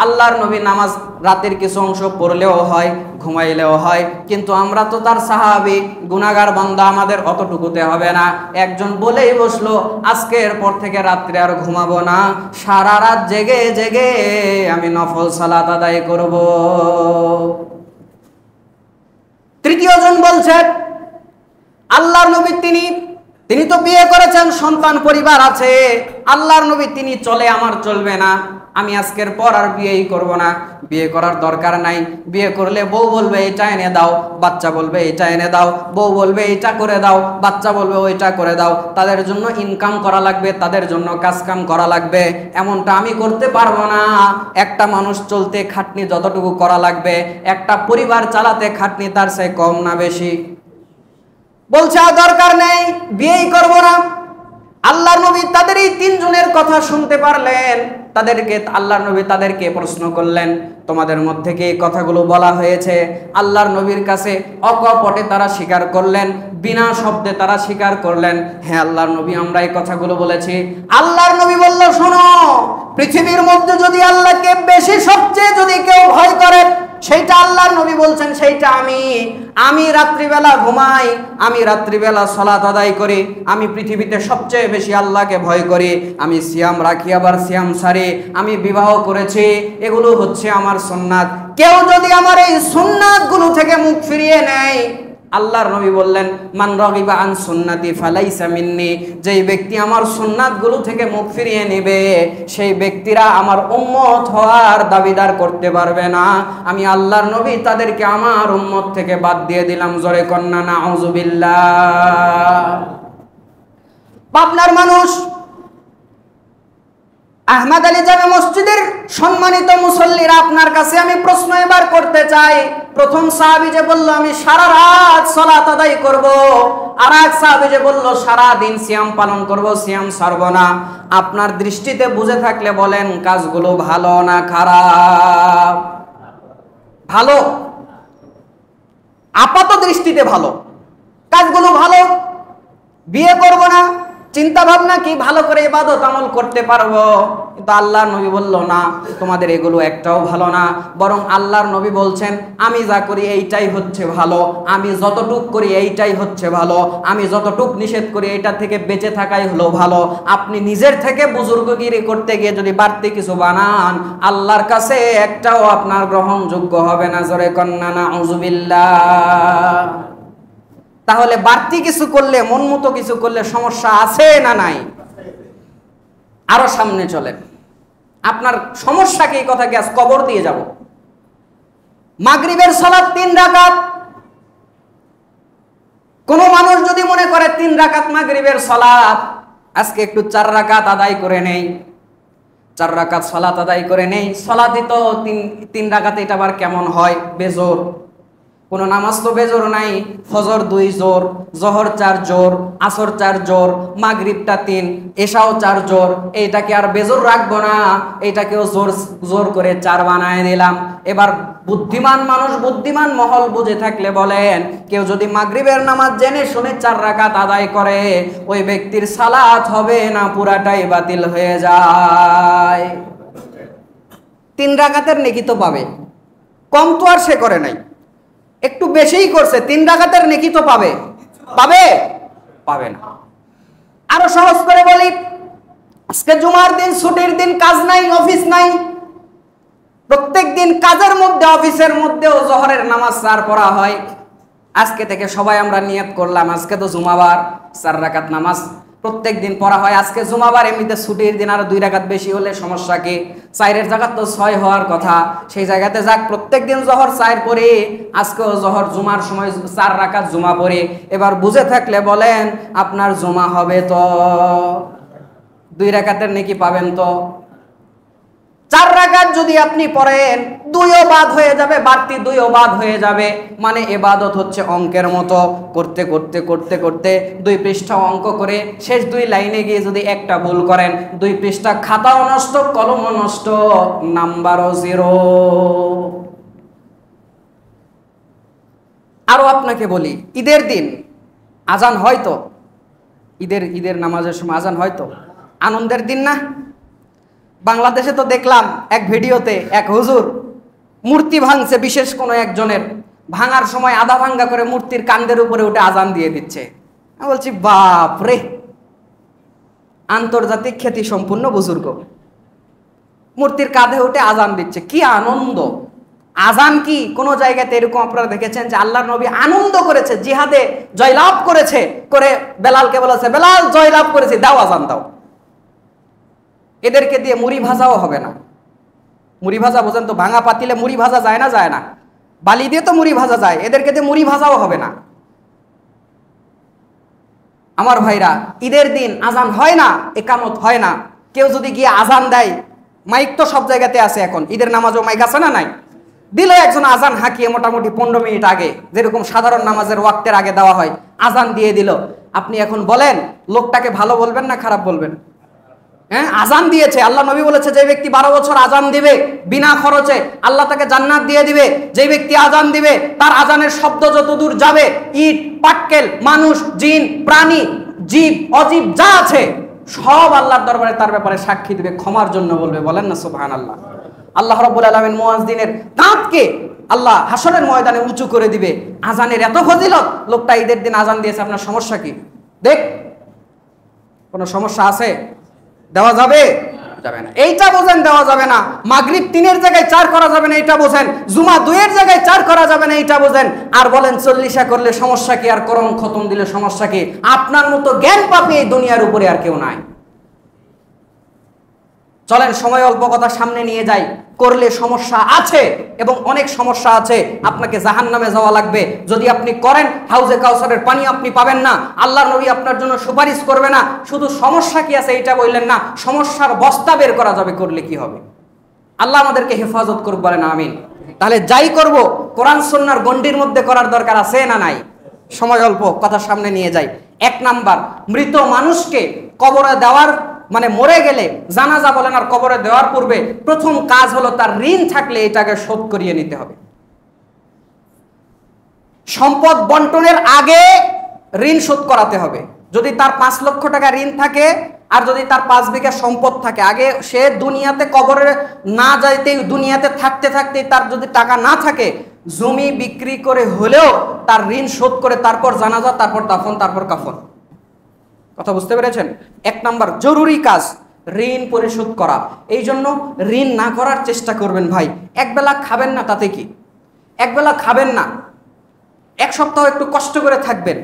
আল্লাহর নবী নামাজ রাতের কিছু অংশ পড়লেও হয়, ঘুমাইলেও হয়, কিন্তু আমরা তো তার সাহাবী, গুনাহগার বান্দা, আমাদের অতটুকুতে হবে না। একজন বলেই বসলো আজকের পর থেকে রাত্রে আর ঘুমাবো না, সারা রাত জেগে জেগে আমি নফল সালাত আদায় করব। তৃতীয় জন বলছেন আল্লাহর নবী তিনি তো বিয়ে করেছেন, সন্তান পরিবার আছে, আল্লাহর নবী তিনি চলে, আমার চলবে না, আমি আজকের পর আর বিয়েই করব না, বিয়ে করার দরকার নাই। বিয়ে করলে বউ বলবে এটা এনে দাও, বাচ্চা বলবে এটা এনে দাও, বউ বলবে এটা করে দাও, বাচ্চা বলবে ওইটা করে দাও, তাদের জন্য ইনকাম করা লাগবে, তাদের জন্য কাজ কাম করা লাগবে, এমনটা আমি করতে পারবো না। একটা মানুষ চলতে খাটনি যতটুকু করা লাগবে, একটা পরিবার চালাতে খাটনি তার চেয়ে কম না বেশি? বলছে আর দরকার নেই, বিয়েই করব না। আল্লাহর নবী তাদের এই তিনজনের কথা শুনতে পারলেন। আল্লাহর নবী তাদেরকে প্রশ্ন করলেন তোমাদের মধ্যে কি এই কথাগুলো বলা হয়েছে? আল্লাহর নবীর কাছে অকপটে তারা স্বীকার করলেন, বিনা শব্দে তারা স্বীকার করলেন, হ্যাঁ আল্লাহর নবী আমরা এই কথাগুলো বলেছি। আল্লাহর নবী বলল শোনো, পৃথিবীর মধ্যে যদি আল্লাহকে বেশি সবচেয়ে যদি কেউ ভয় করে সেইটা আল্লাহর নবী বলছেন সেইটা আমি রাত্রিবেলা ঘুমাই, আমি রাত্রিবেলা সালাত আদায় করি, আমি পৃথিবীতে সবচেয়ে বেশি আল্লাহকে ভয় করি, আমি সিয়াম রাখি আবার সিয়াম সারি, আমি বিবাহ করেছি, এগুলো হচ্ছে আমার সুন্নাত। কেউ যদি আমার এই সুন্নাতগুলো থেকে মুখ ফিরিয়ে নেয়, আল্লাহর নবী বললেন মান রাগিবা আন সুন্নতি ফালাইসা মিন্নি, যেই ব্যক্তি আমার সুন্নাতগুলো থেকে মুখ ফিরিয়ে নেবে সেই ব্যক্তিরা আমার উম্মত হওয়ার দাবিদার করতে পারবে না। আমি আল্লাহর নবী তাদেরকে আমার উম্মত থেকে বাদ দিয়ে দিলাম। জোরে কন্না নাউযুবিল্লাহ। পাবনার মানুষ আহমদ আলী জামে মসজিদের সম্মানিত মুসল্লিরা, আপনার কাছে আমি প্রশ্ন এবার করতে চাই। প্রথম সাহাবী যে বলল আমি সারা রাত সালাত আদায় করব, আর এক সাহাবী যে বলল সারা দিন সিয়াম পালন করব, সিয়াম ছাড়ব না, আপনার দৃষ্টিতে বুঝে থাকলে বলেন কাজগুলো ভালো না খারাপ? ভালো, আপাত দৃষ্টিতে ভালো, কাজগুলো ভালো। বিয়ে করব না, চিন্তা ভাবনা কি ভালো করে ইবাদত আমল করতে পারবো, কিন্তু আল্লাহর নবী বলল না, তোমাদের এগুলো একটাও ভালো না। বরং আল্লাহর নবী বলছেন আমি যা করি এইটাই হচ্ছে ভালো, আমি যতটুক করি এইটাই হচ্ছে ভালো, আমি যতটুক নিষেধ করি এটা থেকে বেঁচে থাকাই হলো ভালো। আপনি নিজের থেকে বুজুর্গগিরি করতে গিয়ে যদি বাড়তি কিছু বানান, আল্লাহর কাছে একটাও আপনার গ্রহণযোগ্য হবে না। জোরে কন্না নাউযুবিল্লাহ। তাহলে বাড়তি কিছু করলে, মন মতো কিছু করলে সমস্যা আছে না নাই? আরো সামনে চলেন, আপনার সমস্যা কি? এই কথাকে আজ কবর দিয়ে যাব। মাগরিবের সালাত 3 রাকাত। কোন মানুষ যদি মনে করে 3 রাকাত মাগরিবের সালাত, আজকে একটু 4 রাকাত আদায় করে নেই, 4 রাকাত সালাত আদায় করে নেই। সালাতই তো 3 রাকাত, এটা আবার কেমন হয়? বেজোর। কোনো নামাজ তো বেজোর নাই। ফজর 2 জোর, জহর 4 জোর, আসর 4 জোর, মাগরিবটা 3, এশাও 4 জোর। এইটাকে আর বেজোর রাখবো না, এইটাকেও জোর জোর করে 4 বানায় দিলাম। এবার বুদ্ধিমান মানুষ, বুদ্ধিমান মহল বুঝে থাকলে বলেন, কেউ যদি মাগরিবের নামাজ জেনে শুনে 4 রাকাত আদায় করে, ওই ব্যক্তির সালাত হবে না, পুরাটাই বাতিল হয়ে যায়। 3 রাকাতের নেকি তো পাবে, কম তো আর সে করে নাই, একটু বেশিই করছে, 3 রাকাতের নেকি তো পাবে, পাবে? পাবে না। আরো সহজ করে বলি, আজকে জুমার দিন, ছুটির দিন, কাজ নাই, অফিস নাই, প্রত্যেক দিন কাজের মধ্যে, অফিসের মধ্যেও জোহরের নামাজ 4 পড়া হয়। আজকে থেকে সবাই আমরা নিয়ত করলাম, আজকে তো জুমাবার, 4 রাকাত নামাজ প্রত্যেক দিন পড়া হয়। আজকে জুমাবার, এমনিতে ছুটির দিন, আর 2 রাকাত বেশি হলে সমস্যা কি? 4-এর জায়গা তো 6 হওয়ার কথা, সেই জায়গাতে যাক প্রত্যেক দিন জোহর 4 পড়ে, আজকেও জোহর জুমার সময় 4 রাকাত জুমা পড়ে। এবার বুঝে থাকলে বলেন, আপনার জুমা হবে তো? 2 রাকাতের নেকি পাবেন তো? 4 রাকাত যদি আপনি পড়েন, 2ও বাদ হয়ে যাবে, বাড়তি 2ও বাদ হয়ে যাবে। মানে ইবাদত হচ্ছে অঙ্কের মতো, করতে করতে করতে করতে 2 পৃষ্ঠা অঙ্ক করে শেষ 2 লাইনে গিয়ে যদি একটা ভুল করেন, 2 পৃষ্ঠা খাতাও নষ্ট, কলমও নষ্ট, নাম্বারও 0। আরো আপনাকে বলি, ঈদের দিন আজান হয়তো, ঈদের নামাজের সময় আজান হয়তো, আনন্দের দিন না? বাংলাদেশে তো দেখলাম এক ভিডিওতে এক হুজুর মূর্তি ভাঙছে, বিশেষ কোনো একজনের, ভাঙার সময় আধা ভাঙ্গা করে মূর্তির কান্দের উপরে উঠে আজান দিয়ে দিচ্ছে। আমি বলছি, বাপ রে, আন্তর্জাতিক খ্যাতি সম্পূর্ণ বুজুর্গ মূর্তির কাঁধে উঠে আজান দিচ্ছে, কি আনন্দ! আজান কি কোনো জায়গাতে এরকম আপনারা দেখেছেন যে আল্লাহর নবী আনন্দ করেছে, জিহাদে জয়লাভ করেছে, করে বেলালকে বলেছে, বেলাল জয়লাভ করেছে, দাও আজান দাও। এদেরকে দিয়ে মুড়ি ভাজাও হবে না। মুড়ি ভাজা বোঝেন তো, ভাঙা পাতিলে মুড়ি ভাজা যায় না? যায় না। বালি দিয়ে তো মুড়ি ভাজা যায়, এদেরকে দিয়ে মুড়ি ভাজাও হবে না। আমার ভাইরা, ঈদের দিন আজান হয় না, একামত হয় না। কেউ যদি গিয়ে আজান দেয়, মাইক তো সব জায়গাতে আছে এখন, ঈদের নামাজও মাইক আছে না? নাই। দিল একজন আজান হাঁকিয়ে মোটামুটি 15 মিনিট আগে, যেরকম সাধারণ নামাজের ওয়াক্তের আগে দেওয়া হয়, আজান দিয়ে দিল। আপনি এখন বলেন, লোকটাকে ভালো বলবেন না খারাপ বলবেন? হ্যাঁ, আজান দিয়েছে, আল্লাহ নবী বলেছে যে ব্যক্তি 12 বছর আজান দিবে বিনা খরচে, আল্লাহ তাকে জান্নাত দিয়ে দিবে। যে ব্যক্তি আজান দিবে, তার আজানের শব্দ যতদূর যাবে, ইট পাটকেল, মানুষ, জিন, প্রাণী, জীব, অজীব যা আছে সব আল্লাহর দরবারে তার ব্যাপারে সাক্ষী দিবে, ক্ষমার জন্য বলবে। বলেন না সুবহানাল্লাহ। আল্লাহ রাব্বুল আলামিন মুয়াজ্জিনের দাঁতকে আল্লাহ হাসরের ময়দানে উঁচু করে দিবে। আজানের এত ফজিলত, লোকটা ঈদের দিন আজান দিয়েছে, আপনার সমস্যা কি? দেখ, কোনো সমস্যা আছে? দেওয়া যাবে? যাবে না। এইটা বোঝেন, দেওয়া যাবে না। মাগরিব 3-এর জায়গায় 4 করা যাবে না, এইটা বোঝেন। জুমা 2-এর জায়গায় 4 করা যাবে না, এইটা বোঝেন। আর বলেন 40 করলে সমস্যা কি? আর কোরআন খতম দিলে সমস্যা কি? আপনার মতো জ্ঞান পাপী এই দুনিয়ার উপরে আর কেউ নাই। চলেন সময় অল্প, কথা সামনে নিয়ে যাই। করলে সমস্যা আছে, এবং অনেক সমস্যা আছে। আপনাকে জাহান্নামে যাওয়া লাগবে যদি আপনি করেন। হাউজে কাউসারের পানি আপনি পাবেন না, আল্লাহর নবী আপনার জন্য সুপারিশ করবে না। শুধু সমস্যা কি আছে এইটা বললেন না, সমস্যার বস্তা বের করা যাবে, করলে কি হবে। আল্লাহ আমাদেরকে হেফাজত করুক, বলেন আমিন। তাহলে যাই করব, কোরআন সুন্নাহর গণ্ডির মধ্যে করার দরকার আছে না নাই? সময় অল্প, কথা সামনে নিয়ে যাই। 1 নাম্বার, মৃত মানুষকে কবরে দেওয়ার, মানে মরে গেলে জানাজা বলেন আর কবরে দেওয়ার পূর্বে প্রথম কাজ হলো তার ঋণ থাকলে এটাকে শোধ করিয়ে নিতে হবে। সম্পদ বন্টনের আগে ঋণ শোধ করাতে হবে। যদি তার 5 লক্ষ টাকা ঋণ থাকে, আর যদি তার 5 বিঘা সম্পদ থাকে, আগে সে দুনিয়াতে কবরে না যাইতেই, দুনিয়াতে থাকতে থাকতেই তার যদি টাকা না থাকে, জমি বিক্রি করে হলেও তার ঋণ শোধ করে তারপর জানাজা, তারপর দাফন, তারপর কাফন। কথা বুঝতে পেরেছেন? 1 নাম্বার জরুরি কাজ ঋণ পরিশোধ করা। এই জন্য ঋণ না করার চেষ্টা করবেন ভাই। একবেলা খাবেন না, তাতে কি? একবেলা খাবেন না, 1 সপ্তাহ একটু কষ্ট করে থাকবেন।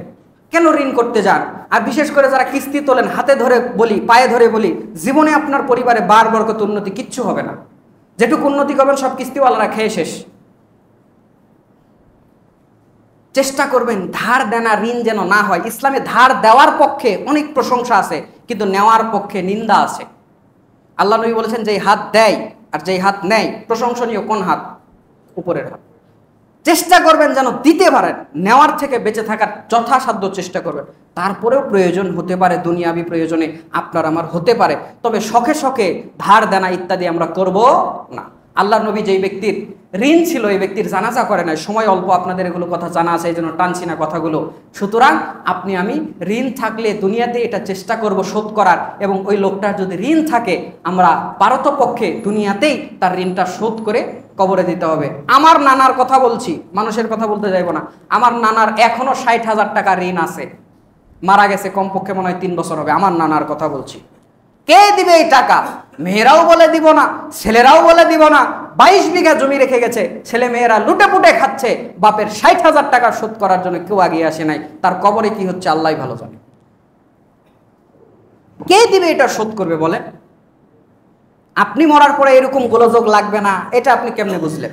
কেন ঋণ করতে যান? আর বিশেষ করে যারা কিস্তি তোলেন, হাতে ধরে বলি, পায়ে ধরে বলি, জীবনে আপনার পরিবারে বার বরকত উন্নতি কিচ্ছু হবে না। যেটুকু উন্নতি করবেন সব কিস্তিওয়ালারা খেয়ে শেষ। চেষ্টা করবেন ধার দেনা ঋণ যেন না হয়। ইসলামে ধার দেওয়ার পক্ষে অনেক প্রশংসা আছে, কিন্তু নেওয়ার পক্ষে নিন্দা আছে। আল্লাহ নবী বলেছেন, যেই হাত দেয় আর যেই হাত নেয়, প্রশংসনীয় কোন হাত? উপরের হাত। চেষ্টা করবেন যেন দিতে পারেন, নেওয়ার থেকে বেঁচে থাকার যথাসাধ্য চেষ্টা করবেন। তারপরেও প্রয়োজন হতে পারে, দুনিয়াবি প্রয়োজনে আপনার আমার হতে পারে, তবে শখে শখে ধার দেনা ইত্যাদি আমরা করব না। আল্লাহর নবী যেই ব্যক্তির ঋণ ছিল, এই ব্যক্তির জানাজা করে নাই, সময় অল্প, আপনাদের এগুলো কথা জানা আছে, এই জন্য টানছি না কথাগুলো। সুতরাং আপনি আমি ঋণ থাকলে দুনিয়াতে এটা চেষ্টা করব শোধ করার, এবং ওই লোকটার যদি ঋণ থাকে আমরা পারতপক্ষে দুনিয়াতেই তার ঋণটা শোধ করে কবরে দিতে হবে। আমার নানার কথা বলছি, মানুষের কথা বলতে যাইব না। আমার নানার এখনো 60,000 টাকা ঋণ আছে, মারা গেছে কমপক্ষে মনে হয় 3 বছর হবে। আমার নানার কথা বলছি। কে দিবে এই টাকা? মেয়েরাও বলে দিব না, ছেলেরাও বলে দিব না। 22 বিঘা জমি রেখে গেছে, ছেলে মেয়েরা লুটে পুটে খাচ্ছে, বাপের 60,000 টাকা শোধ করার জন্য কেউ এগিয়ে আসে নাই। তার কবরে কি হচ্ছে আল্লাহই ভালো জানে। কে দিবে এটা শোধ করবে বলেন? আপনি মরার পরে এরকম গোলযোগ লাগবে না, এটা আপনি কেমনে বুঝলেন?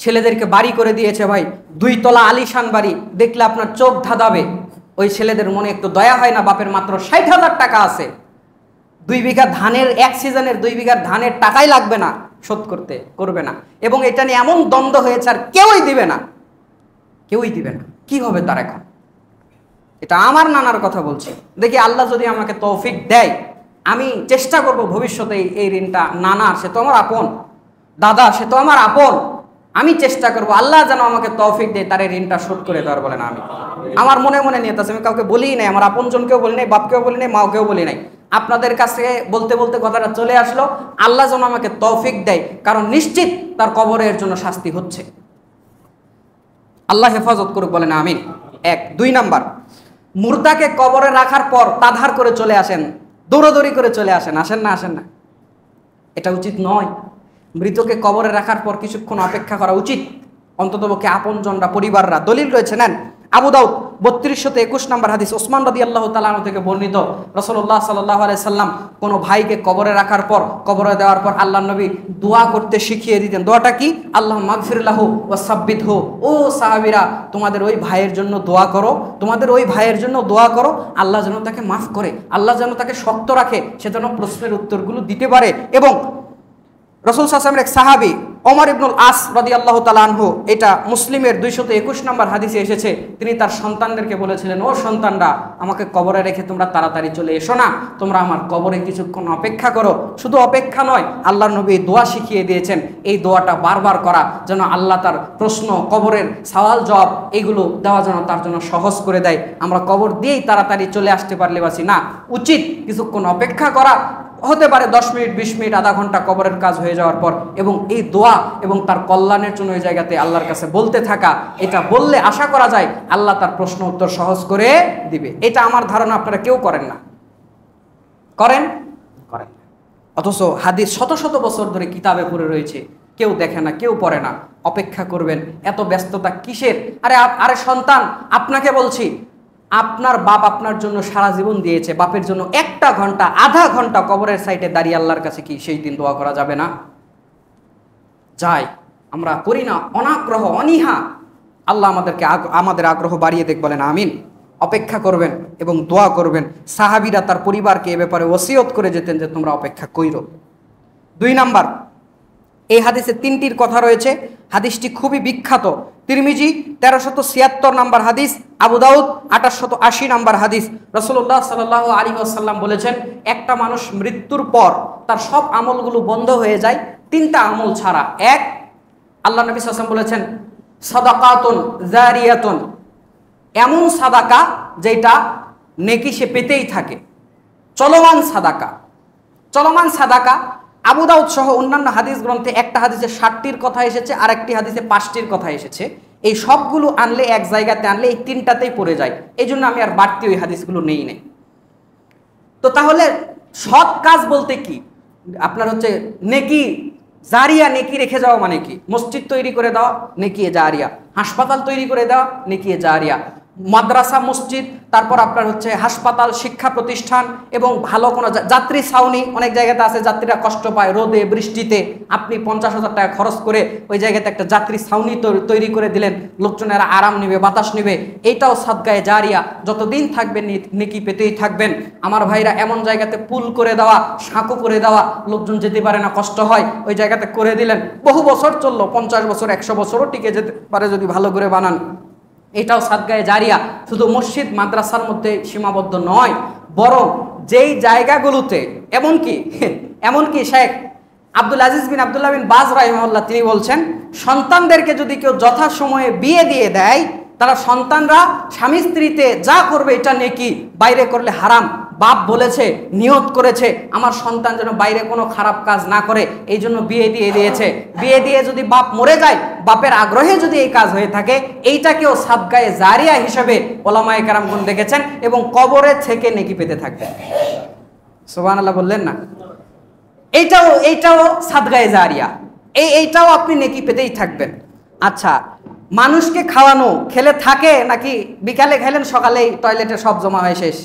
ছেলেদেরকে বাড়ি করে দিয়েছে ভাই, 2 তলা আলিশান বাড়ি, দেখলে আপনার চোখ ধাঁধাবে। ওই ছেলেদের মনে একটু দয়া হয় না? বাপের মাত্র 60,000 টাকা আছে, 2 বিঘা ধানের, এক সিজনের 2 বিঘার ধানের টাকাই লাগবে না শোধ করতে, করবে না। এবং এটা নিয়ে এমন দ্বন্দ্ব হয়েছে, আর কেউই দিবে না, কেউই দিবে না। কি হবে তার এখন? এটা আমার নানার কথা বলছি। দেখি আল্লাহ যদি আমাকে তৌফিক দেয়, আমি চেষ্টা করব ভবিষ্যতে এই ঋণটা, নানার, সে তো আমার আপন, দাদা সে তো আমার আপন, আমি চেষ্টা করব আল্লাহ যেন আমাকে তৌফিক দেয় তার ঋণটা শোধ করে দেওয়ার। বলেন আমি। আমার মনে মনে নিয়ত আছে, আমি কাউকে বলিই নাই, আমার আপনজনকেও বলি নাই, বাপকেও বলি নাই, মাকেও বলি নাই। আপনাদের কাছে বলতে বলতে কথাটা চলে আসলো। আল্লাহ যেন আমাকে তৌফিক দেয়, কারণ নিশ্চিত তার কবরের জন্য শাস্তি হচ্ছে। আল্লাহ হেফাজত করুক, বলেন আমিন। 1। 2 নাম্বার, মুর্দাকে কবরে রাখার পর তাধার করে চলে আসেন, দৌড়াদৌড়ি করে চলে আসেন। আসেন না? আসেন না? এটা উচিত নয়। মৃতকে কবরে রাখার পর কিছুক্ষণ অপেক্ষা করা উচিত, অন্ততপক্ষে আপনজনরা, পরিবাররা। দলিল রয়েছে, নেন। আবু দাউদ 3221 নম্বর হাদিস, ওসমান রাদিয়াল্লাহু তাআলা আনহু থেকে বর্ণিত। রাসূলুল্লাহ সাল্লাল্লাহু আলাইহি সাল্লাম কোনো ভাইকে কবরে রাখার পর, কবরে দেওয়ার পর আল্লাহর নবী দোয়া করতে শিখিয়ে দিতেন। দোয়াটা কি? আল্লাহ মাগফির লাহু ওয়া সাব্বিতহু। ও সাহাবীরা, তোমাদের ওই ভাইয়ের জন্য দোয়া করো, তোমাদের ওই ভাইয়ের জন্য দোয়া করো, আল্লাহ যেন তাকে মাফ করে, আল্লাহ যেন তাকে শক্ত রাখে, সে যেন প্রশ্নের উত্তরগুলো দিতে পারে। এবং রাসূল সাল্লাল্লাহু আলাইহি ওয়াসাল্লামের এক সাহাবী ওমর ইবনুল আস রাদিয়াল্লাহু তাআলা আনহু, এটা মুসলিমের 221 নম্বর হাদিসে এসেছে, তিনি তার সন্তানদেরকে বলেছিলেন, ও সন্তানরা, আমাকে কবরে রেখে তোমরা তাড়াতাড়ি চলে এসো না, তোমরা আমার কবরে কিছুক্ষণ অপেক্ষা করো। শুধু অপেক্ষা নয়, আল্লাহর নবী দোয়া শিখিয়ে দিয়েছেন, এই দোয়াটা বারবার করা, যেন আল্লাহ তার প্রশ্ন, কবরের সওয়াল জবাব, এইগুলো দেওয়া যেন তার জন্য সহজ করে দেয়। আমরা কবর দিয়েই তাড়াতাড়ি চলে আসতে পারলে বাসি না, উচিত কিছুক্ষণ অপেক্ষা করা, হতে পারে 10 মিনিট, 20 মিনিট, আধা ঘন্টা কবরের কাজ হয়ে যাওয়ার পর, এবং এই দোয়া এবং তার কল্যাণের জন্য ওই জায়গাতে আল্লাহর কাছে বলতে থাকা। এটা বললে আশা করা যায় আল্লাহ তার প্রশ্ন উত্তর সহজ করে দিবে। এটা আমার ধারণা আপনারা কেউ করেন না। করেন? করেন। অথচ হাদিস শত শত বছর ধরে কিতাবে পড়ে রয়েছে, কেউ দেখে না, কেউ পড়ে না। অপেক্ষা করবেন, এত ব্যস্ততা কিসের? আরে সন্তান, আপনাকে বলছি, আপনার বাপ আপনার জন্য সারা জীবন দিয়েছে, বাপের জন্য 1 ঘন্টা, আধা ঘন্টা কবরের সাইডে দাঁড়িয়ে আল্লাহর কাছে কি সেই দিন দোয়া করা যাবে না? যাই, আমরা করি না, অনাগ্রহ, অনীহা। আল্লাহ আমাদের আগ্রহ বাড়িয়ে দেখ, বলেন আমিন। অপেক্ষা করবেন এবং দোয়া করবেন। সাহাবীরা তার পরিবারকে এ ব্যাপারে ওসিয়ত করে যেতেন যে তোমরা অপেক্ষা কইরো। 2 নাম্বার, এই হাদিসে 3টির কথা রয়েছে। হাদিসটি খুবই বিখ্যাত। তিরমিজি 1376 নাম্বার হাদিস, আবু দাউদ 2880 নাম্বার হাদিস। রাসূলুল্লাহ সাল্লাল্লাহু আলাইহি ওয়াসাল্লাম বলেছেন, একটা মানুষ মৃত্যুর পর তার সব আমলগুলো বন্ধ হয়ে যায় 3টা আমল ছাড়া। 1, আল্লাহ নবী সাল্লাল্লাহু আলাইহি ওয়াসাল্লাম বলেছেন, সাদাকাতুন জারিয়াতুন, এমন সাদাকা যেটা নেকি সে পেতেই থাকে, চলমান সাদাকা। চলমান সাদাকা আবু দাউদ সহ অন্যান্য হাদিস গ্রন্থে একটা হাদিসে 60টির কথা এসেছে, আর একটি হাদিসে 5টির কথা এসেছে। এই সবগুলো আনলে, এক জায়গাতে আনলে এই 3টাতেই পড়ে যায়। এই জন্য আমি আর বাড়তি ওই হাদিসগুলো নেই নাই। তো তাহলে সৎ কাজ বলতে কি? আপনার হচ্ছে নেকি জারিয়া, নেকি রেখে যাওয়া মানে কি? মসজিদ তৈরি করে দেওয়া, নেকি জারিয়া। হাসপাতাল তৈরি করে দেওয়া, নেকি জারিয়া। মাদ্রাসা, মসজিদ, তারপর আপনার হচ্ছে হাসপাতাল, শিক্ষা প্রতিষ্ঠান এবং ভালো কোনো যাত্রী ছাউনি। অনেক জায়গাতে আছে যাত্রীরা কষ্ট পায় রোদে বৃষ্টিতে, আপনি 50,000 টাকা খরচ করে ওই জায়গাতে একটা যাত্রী ছাউনি তৈরি করে দিলেন, লোকজনেরা আরাম নেবে, বাতাস নেবে। এইটাও সাদগায়ে জারিয়া, যতদিন থাকবেন নেকি পেতেই থাকবেন। আমার ভাইরা, এমন জায়গাতে পুল করে দেওয়া, সাঁকো করে দেওয়া, লোকজন যেতে পারে না, কষ্ট হয়, ওই জায়গাতে করে দিলেন, বহু বছর চললো, 50 বছর 100 বছরও টিকে যেতে পারে যদি ভালো করে বানান। এটাও সাদগায়ে জারিয়া। শুধু মসজিদ মাদ্রাসার মধ্যে সীমাবদ্ধ নয়, বরং যেই জায়গাগুলোতে এমনকি শেখ আব্দুল আজিজ বিন আব্দুল্লাহ বিন বাজ রাহিমাহুল্লাহ তিনি বলছেন, সন্তানদেরকে যদি কেউ যথাসময়ে বিয়ে দিয়ে দেয়, তারা সন্তানরা স্বামী স্ত্রীতে যা করবে এটা নেকি, বাইরে করলে হারাম। বাপ বলেছে, নিয়ত করেছে আমার সন্তান যেন বাইরে কোনো খারাপ কাজ না করে, এই জন্য বিয়ে দিয়ে দিয়েছে। বিয়ে দিয়ে যদি বাপ মরে যায়, বাপের আগ্রহে যদি এই কাজ হয়ে থাকে, এইটাকেও সাদগায়ে জারিয়া হিসেবে ওলামায়ে কেরামগণ দেখেছেন এবং কবরে থেকে নেকি পেতে থাকবে। সুবহানাল্লাহ বললেন না? এইটাও সাদগায়ে জারিয়া, এইটাও আপনি নেকি পেতেই থাকবেন। আচ্ছা, মানুষকে খাওয়ানো, খেলে থাকে নাকি বিকালে খেলেন সকালেই টয়লেটে সব জমা হয়ে শেষ?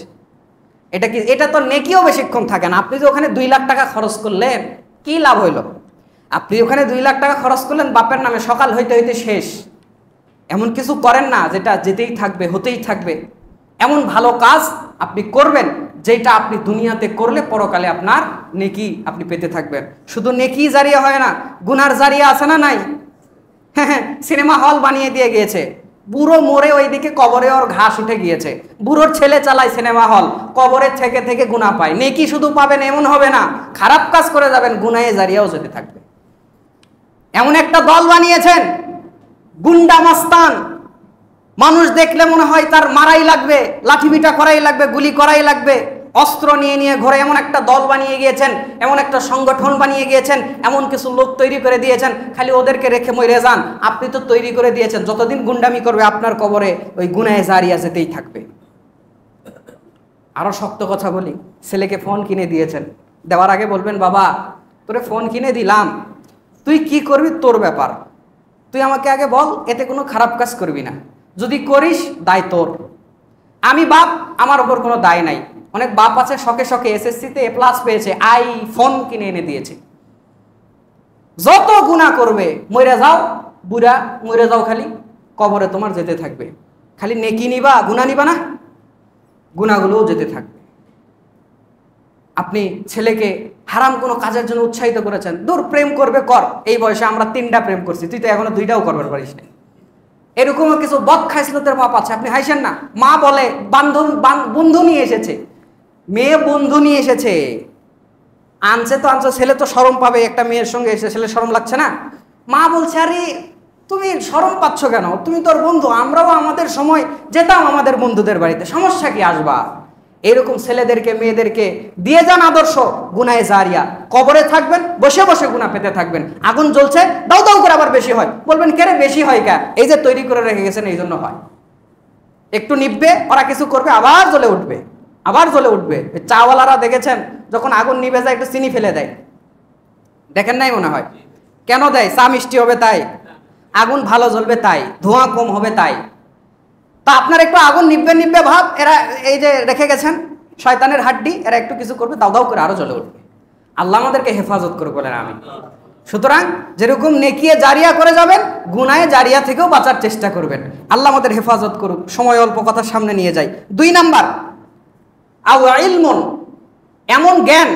এটা তো নেকিও বেশিক্ষণ থাকে না। আপনি যে ওখানে 2 লাখ টাকা খরচ করলেন, কি লাভ হইল? আপনি ওখানে 2 লাখ টাকা খরচ করলেন বাপের নামে, সকাল হইতে হইতে শেষ। এমন কিছু করেন না যেটা যেতেই থাকবে, হতেই থাকবে। এমন ভালো কাজ আপনি করবেন যেটা আপনি দুনিয়াতে করলে পরকালে আপনার নেকি আপনি পেতে থাকবেন। শুধু নেকি জারিয়া হয় না, গুনার জারিয়া আছে না নাই? হ্যাঁ, সিনেমা হল বানিয়ে দিয়ে গিয়েছে, বুড়ো মরে ওইদিকে কবরে ওর ঘাস উঠে গিয়েছে, বুড়োর ছেলে চালায় সিনেমা হল, কবরের থেকে থেকে গুনাহ পায়। নেকি শুধু পাবেন এমন হবে না, খারাপ কাজ করে যাবেন, গুনাহে জারিয়াও যেতে থাকবে। এমন একটা দল বানিয়েছেন, গুন্ডা মাস্তান, মানুষ দেখলে মনে হয় তার মারাই লাগবে, লাঠিপিটা করাই লাগবে, গুলি করাই লাগবে, অস্ত্র নিয়ে ঘরে এমন একটা দল বানিয়ে গিয়েছেন, এমন একটা সংগঠন বানিয়ে গিয়েছেন, এমন কিছু লোক তৈরি করে দিয়েছেন, খালি ওদেরকে রেখে মরে যান। আপনি তো তৈরি করে দিয়েছেন, যতদিন গুন্ডামি করবে আপনার কবরে ওই গুনাহে জারিয়া যেতেই থাকবে। আরো শক্ত কথা বলি, ছেলেকে ফোন কিনে দিয়েছেন, দেওয়ার আগে বলবেন, বাবা তোরে ফোন কিনে দিলাম, তুই কি করবি তোর ব্যাপার, তুই আমাকে আগে বল, এতে কোনো খারাপ কাজ করবি না, যদি করিস দায় তোর। আমি বাপ, আমার ওপর কোনো দায় নাই। অনেক বাপ আছে শখে শখে এসএসসিতে A+ পেয়েছে, আইফোন কিনে এনে দিয়েছে। যত গুনাহ করবে মরে যাও, বুড়া মরে যাও, খালি কবরে তোমার যেতে থাকবে। খালি নেকি নিবা, গুনাহ নিবা না, গুনাহগুলোও যেতে থাকবে। আপনি ছেলেকে হারাম কোনো কাজের জন্য উৎসাহিত করেছেন, দূর প্রেম করবে কর, এই বয়সে আমরা 3টা প্রেম করছি, তুই তো এখনো 2টাও করবার পারিস না। এরকমও কিছু বদ খাইসলতের বাপ আছে, আপনি হাসেন না। মা বলে বন্ধু নিয়ে এসেছে, মেয়ে বন্ধু নিয়ে এসেছে, আনছে তো আনছে, ছেলে তো শরম পাবে, একটা মেয়ের সঙ্গে এসে ছেলে শরম লাগছে না? মা বলছে, আরে তুমি শরম পাচ্ছ কেন, তুমি তোর বন্ধু, আমরাও আমাদের সময় যেতাম আমাদের বন্ধুদের বাড়িতে, সমস্যা কি আসবা? এরকম ছেলেদেরকে মেয়েদেরকে দিয়ে যান আদর্শ, গুনাহে জারিয়া, কবরে থাকবেন, বসে বসে গুনাহ পেতে থাকবেন। আগুন জ্বলছে, দাও দাও করে আবার বেশি হয়, বলবেন কেন বেশি হয় কা? এই যে তৈরি করে রেখে গেছেন এই জন্য হয়। একটু নিববে, ওরা কিছু করবে, আবার জ্বলে উঠবে, আবার জ্বলে উঠবে। চাওয়ালারা দেখেছেন যখন আগুন নিভে যায় একটু চিনি ফেলে দেয়, দেখেন নাই মনে হয়? কেন দেয়? চা মিষ্টি হবে তাই, আগুন ভালো জ্বলবে তাই, ধোঁয়া কম হবে তাই। তা আপনার একটু আগুন নিববে ভাব, এরা এই যে রেখে গেছেন শয়তানের হাড্ডি, এরা একটু কিছু করবে, দাও দাও করে আরো জ্বলে উঠবে। আল্লাহ আমাদেরকে হেফাজত করুক বলেন আমিন। সুতরাং যেরকম নেকিয়ে জারিয়া করে যাবেন, গুনাহে জারিয়া থেকেও বাঁচার চেষ্টা করবেন। আল্লাহ আমাদের হেফাজত করুক। সময় অল্প, কথা সামনে নিয়ে যাই। 2 নাম্বার, আও ইলমুন, এমন জ্ঞান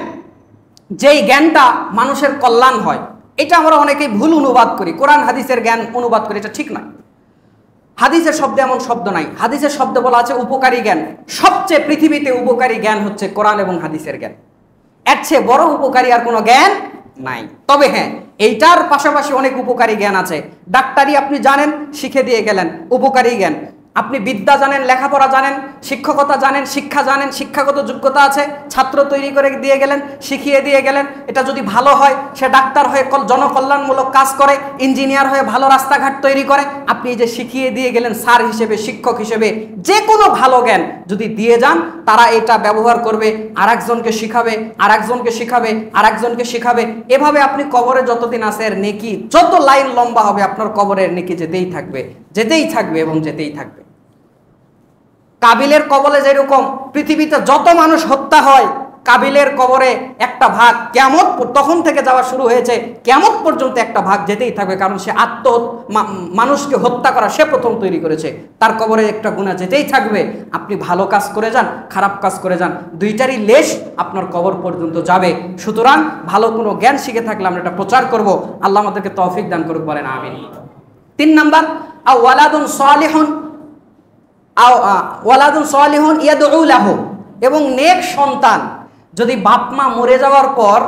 যেই জ্ঞানটা মানুষের কল্যাণ হয়। এটা আমরা অনেকেই ভুল অনুবাদ করি, কোরআন হাদিসের জ্ঞান অনুবাদ করি, এটা ঠিক নয়। হাদিসের শব্দে এমন শব্দ নাই, হাদিসের শব্দে বলা আছে উপকারী জ্ঞান। সবচেয়ে পৃথিবীতে উপকারী জ্ঞান হচ্ছে কোরআন এবং হাদিসের জ্ঞান, এর চেয়ে বড় উপকারী আর কোনো জ্ঞান নাই। তবে হ্যাঁ, এইটার পাশাপাশি অনেক উপকারী জ্ঞান আছে। ডাক্তারি আপনি জানেন, শিখে দিয়ে গেলেন, উপকারী জ্ঞান। আপনি বিদ্যা জানেন, লেখাপড়া জানেন, শিক্ষকতা জানেন, শিক্ষা জানেন, শিক্ষাগত যোগ্যতা আছে, ছাত্র তৈরি করে দিয়ে গেলেন, শিখিয়ে দিয়ে গেলেন। এটা যদি ভালো হয়, সে ডাক্তার হয়ে জনকল্যাণমূলক কাজ করে, ইঞ্জিনিয়ার হয়ে ভালো রাস্তাঘাট তৈরি করে। আপনি এই যে শিখিয়ে দিয়ে গেলেন, স্যার হিসেবে, শিক্ষক হিসেবে, যে কোনো ভালো জ্ঞান যদি দিয়ে যান, তারা এটা ব্যবহার করবে, আরেকজনকে শিখাবে, আরেকজনকে শিখাবে, আরেকজনকে শিখাবে। এভাবে আপনি কবরে যতদিন আছে, এর নেকি যত লাইন লম্বা হবে, আপনার কবরের নেকি যেতেই থাকবে, যেতেই থাকবে এবং যেতেই থাকবে। কাবিলের কবলে যেরকম পৃথিবীতে যত মানুষ হত্যা হয়, কাবিলের কবরে একটা ভাগ কিয়ামত তখন থেকে যাওয়া শুরু হয়েছে, কিয়ামত পর্যন্ত একটা ভাগ যেতেই থাকবে, কারণ সে মানুষকে হত্যা করা সে প্রথম তৈরি করেছে, তার কবরে একটা গুনাহ যেতেই থাকবে। আপনি ভালো কাজ করে যান, খারাপ কাজ করে যান, দুইটারই লেশ আপনার কবর পর্যন্ত যাবে। সুতরাং ভালো কোনো জ্ঞান শিখে থাকলে আমরা এটা প্রচার করব। আল্লাহ আমাদেরকে তৌফিক দান করুক, বলেন আমিন। 3 নাম্বার, ওয়ালাদুন সালিহুন ইয়াদউ লাহু, এবং নেক সন্তান। যদি বাপ মা মরে যাওয়ার পর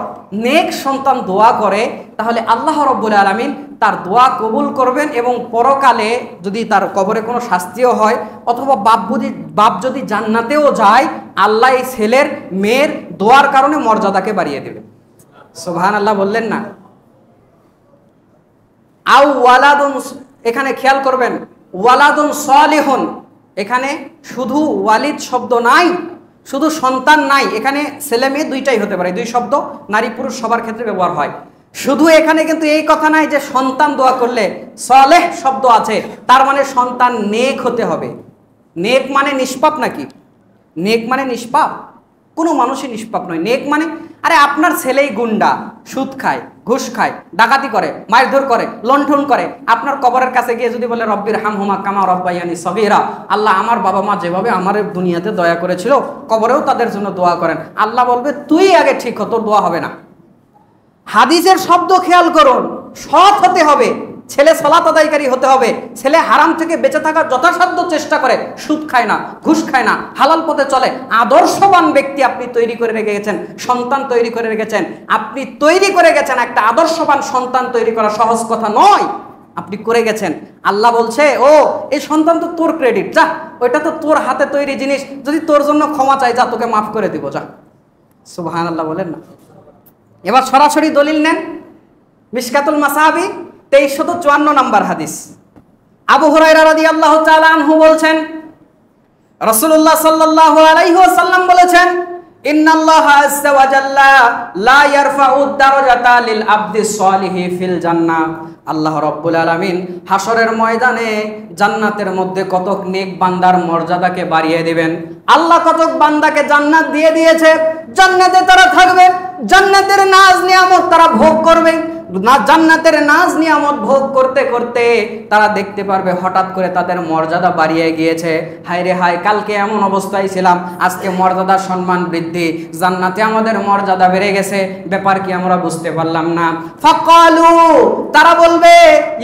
নেক সন্তান দোয়া করে, তাহলে আল্লাহ রাব্বুল আলামিন তার দোয়া কবুল করবেন, এবং পরকালে যদি তার কবরে কোনো শাস্তিও হয়, অথবা বাপ যদি জান্নাতেও যায়, আল্লাহ এই ছেলের মেয়ের দোয়ার কারণে মর্যাদাকে বাড়িয়ে দেবে। সুবহানাল্লাহ বললেন না? আও ওয়ালাদুন, এখানে খেয়াল করবেন, ওয়ালাদুন সালিহুন, এখানে শুধু ওয়ালিদ শব্দ নাই, শুধু সন্তান নাই, এখানে ছেলে মেয়ে দুইটাই হতে পারে, দুই শব্দ নারী পুরুষ সবার ক্ষেত্রে ব্যবহার হয়। শুধু এখানে কিন্তু এই কথা নাই যে সন্তান দোয়া করলে, সালেহ শব্দ আছে, তার মানে সন্তান নেক হতে হবে। নেক মানে নিষ্পাপ নাকি? নেক মানে নিষ্পাপ? কোনো মানুষই নিষ্পাপ নয়। নেক মানে, আরে আপনার ছেলেই গুন্ডা, সুদ খায়, ঘুষ খায়, ডাকাতি করে, মারধর করে, লণ্ঠন করে, আপনার কবরের কাছে গিয়ে যদি বলে রব্বির হামহুমা কামা রব্বায়ানি সগীরা, আল্লাহ আমার বাবা মা যেভাবে আমার দুনিয়াতে দয়া করেছিল, কবরেও তাদের জন্য দোয়া করেন, আল্লাহ বলবে তুই আগে ঠিক হ, তোর দোয়া হবে না। হাদিসের শব্দ খেয়াল করুন, সৎ হতে হবে, ছেলে সালাত আদায়কারী হতে হবে, ছেলে হারাম থেকে বেঁচে থাকার যথাসাধ্য চেষ্টা করে, সুদ খায় না, ঘুষ খায় না, হালাল পথে চলে, আদর্শবান ব্যক্তি আপনি তৈরি করে রেখে গেছেন, সন্তান তৈরি করে রেখেছেন, আপনি তৈরি করে গেছেন। একটা আদর্শবান সন্তান তৈরি করা সহজ কথা নয়, আপনি করে গেছেন। আল্লাহ বলছে, ও এই সন্তান তো তোর ক্রেডিট, যা, ওইটা তো তোর হাতে তৈরি জিনিস, যদি তোর জন্য ক্ষমা চাই, যা, তোকে মাফ করে দিব, যা। সুবহানাল্লাহ বলেন না? এবার সরাসরি দলিল নেন, মিশকাতুল মাসাবি 2354 নম্বর হাদিস। আবু হুরায়রা রাদিয়াল্লাহু তাআলা আনহু বলছেন, রাসূলুল্লাহ সাল্লাল্লাহু আলাইহি ওয়াসাল্লাম বলেছেন, ইন্নাল্লাহা আযজা ওয়া জাল্লা লা ইয়ারফাউ দারাজাতা লিল আবদিস সালিহি ফিল জান্নাহ। আল্লাহ রাব্বুল আলামিন হাসরের ময়দানে জান্নাতের মধ্যে কতক নেক বান্দার মর্যাদাকে বাড়িয়ে দিবেন। আল্লাহ কতক বান্দাকে জান্নাত দিয়ে দিয়েছে, জান্নাতে তারা থাকবে, জান্নাতের নাজ নিয়ামত তারা ভোগ করবে, জান্নাতের নাজ নিয়ামত ভোগ করতে করতে তারা দেখতে পারবে হঠাৎ করে তাদের মর্যাদা বাড়িয়ে গিয়েছে। হায় রে হায়, কালকে এমন অবস্থায় ছিলাম, আজকে মর্যাদা সম্মান বৃদ্ধি, জান্নাতে আমাদের মর্যাদা বেড়ে গেছে, ব্যাপার কি আমরা বুঝতে পারলাম না। ফাকালু, তারা বলবে,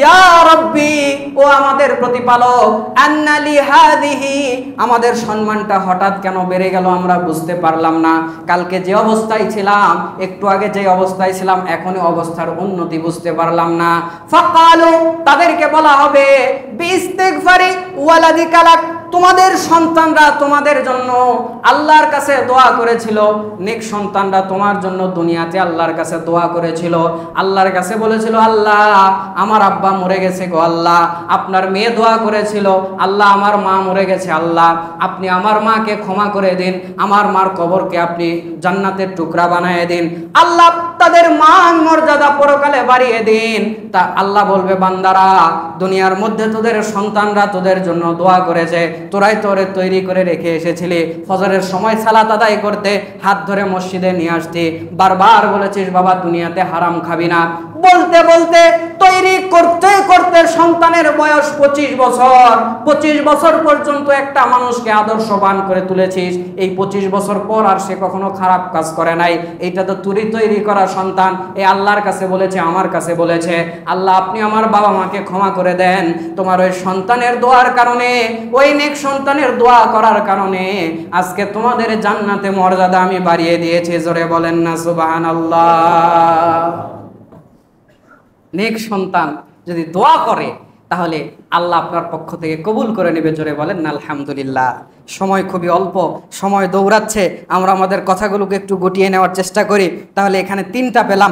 ইয়া রাব্বি, ও আমাদের প্রতিপালক, আন্না লি হাযিহি, আমাদের সম্মানটা হঠাৎ কেন বেড়ে গেল আমরা বুঝতে পারলাম না। কালকে যে অবস্থায় ছিলাম, একটু আগে যে অবস্থায় ছিলাম, এখনই অবস্থার উন্নতি বুঝতে পারলাম না। ফাকালু, তাদেরকে বলা হবে, বিইস্তিগফারি ওয়ালাদিকা লাক, তোমাদের সন্তানরা তোমাদের জন্য আল্লাহর কাছে দোয়া করেছিল, নেক সন্তানরা তোমার জন্য দুনিয়াতে আল্লাহর কাছে দোয়া করেছিল, আল্লাহর কাছে বলেছিল, আল্লাহ আমার আব্বা মরে গেছে গো আল্লাহ, আপনার মেয়ে দোয়া করেছিল, আল্লাহ আমার মা মরে গেছে, আল্লাহ আপনি আমার মাকে ক্ষমা করে দিন, আমার মার কবরকে আপনি জান্নাতের টুকরা বানিয়ে দিন, আল্লাহ তাদের মান মর্যাদা পরকালে বাড়িয়ে দিন। তা আল্লাহ বলবে, বান্দারা দুনিয়ার মধ্যে তোদের সন্তানরা তোদের জন্য দোয়া করেছে, তোরাই তোরে তৈরি করে রেখে এসেছিলি, ফজরের সময় সালাত আদায় করতে হাত ধরে মসজিদে নিয়ে আসতি, বারবার বলেছিস বাবা দুনিয়াতে হারাম খাবি না, বলতে বলতে তৈরি করতে করতে সন্তানের বয়স 25 বছর, 25 বছর পর্যন্ত একটা মানুষকে আদর্শবান করে তুলেছিস, এই 25 বছর পর আর সে কখনো খারাপ কাজ করে নাই, এইটা তো তুই তৈরি করা সন্তান, এই আল্লাহর কাছে বলেছে, আমার কাছে বলেছে, আল্লাহ আপনি আমার বাবা মাকে ক্ষমা করে দেন, তোমার ওই সন্তানের দোয়ার কারণে, ওই নেক সন্তানের দোয়া করার কারণে আজকে তোমাদের জান্নাতে মর্যাদা আমি বাড়িয়ে দিয়েছি। জোরে বলেন না সুবহানাল্লাহ। নেক সন্তান যদি দোয়া করে তাহলে আল্লাহ আপনার পক্ষ থেকে কবুল করে নেবে। জোরে বলেন না আলহামদুলিল্লাহ। সময় খুবই অল্প, সময় দৌড়াচ্ছে, আমরা আমাদের কথাগুলোকে একটু গুটিয়ে নেওয়ার চেষ্টা করি। তাহলে এখানে 3টা পেলাম,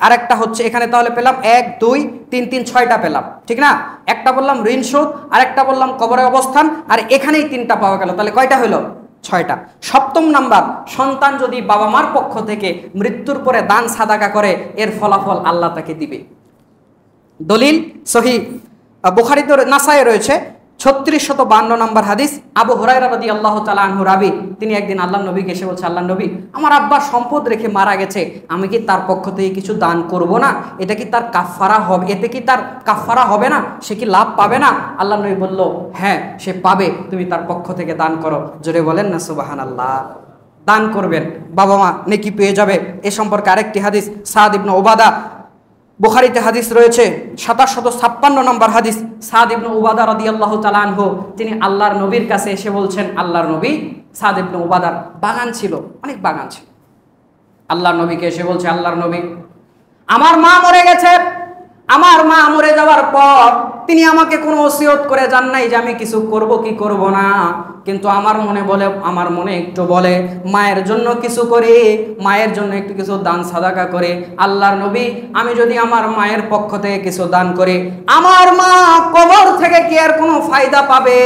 আরেকটা হচ্ছে এখানে তাহলে পেলাম 1 2 3 3 6টা পেলাম, ঠিক না? একটা বললাম ঋণ শোধ, আরেকটা বললাম কবরে অবস্থান, আর এখানেই 3টা পাওয়া গেল, তাহলে কয়টা হলো? 6টা। 7ম নাম্বার, সন্তান যদি বাবা মার পক্ষ থেকে মৃত্যুর পরে দান সাদাকা করে, এর ফলাফল আল্লাহ তাকে দিবে। দলিল সহিহ বুখারীতে নাসায়ে রয়েছে, 3652 নম্বর হাদিস, আবু হুরায়রা রাদিয়াল্লাহু তাআলা আনহু রাবি, তিনি একদিন আল্লাহর নবীকে এসে বলছে, আল্লাহর নবী, আমার আব্বা সম্পদ রেখে মারা গেছে, আমি কি তার পক্ষ থেকে কিছু দান করব না? এটা কি তার কাফফারা হবে? এতে কি তার কাফফারা হবে না? সে কি লাভ পাবে না? আল্লাহর নবী বলল, হ্যাঁ সে পাবে, তুমি তার পক্ষ থেকে দান করো। জোরে বলেন না সুবহানাল্লাহ। দান করবেন, বাবা মা নেকি পেয়ে যাবে। এ সম্পর্কে আরেকটি হাদিস, সাদ ইবনে উবাদা, বুখারীতে হাদিস রয়েছে 2756 নম্বর হাদিস, সাদ ইবনে উবাদা রাদিয়াল্লাহু তাআলা আনহু, তিনি আল্লাহর নবীর কাছে এসে বলছেন, আল্লাহর নবী, সাদ ইবনে উবাদার বাগান ছিল, অনেক বাগান ছিল। আল্লাহর নবীকে এসে বলছে, আল্লাহর নবী, আমার মা মরে গেছে, আমার মা মরে যাওয়ার পর তিনি আমাকে কোনো ওসিয়ত করে যান নাই যে আমি কিছু করব কি করব না, কিন্তু আমার মনে একটু বলে মায়ের জন্য কিছু করি, মায়ের জন্য একটু কিছু দান সাদাকা করে। আল্লাহর নবী, আমি যদি আমার মায়ের পক্ষ থেকে কিছু দান করি, আমার মা কবর থেকে কি আর কোনো ফায়দা পাবে?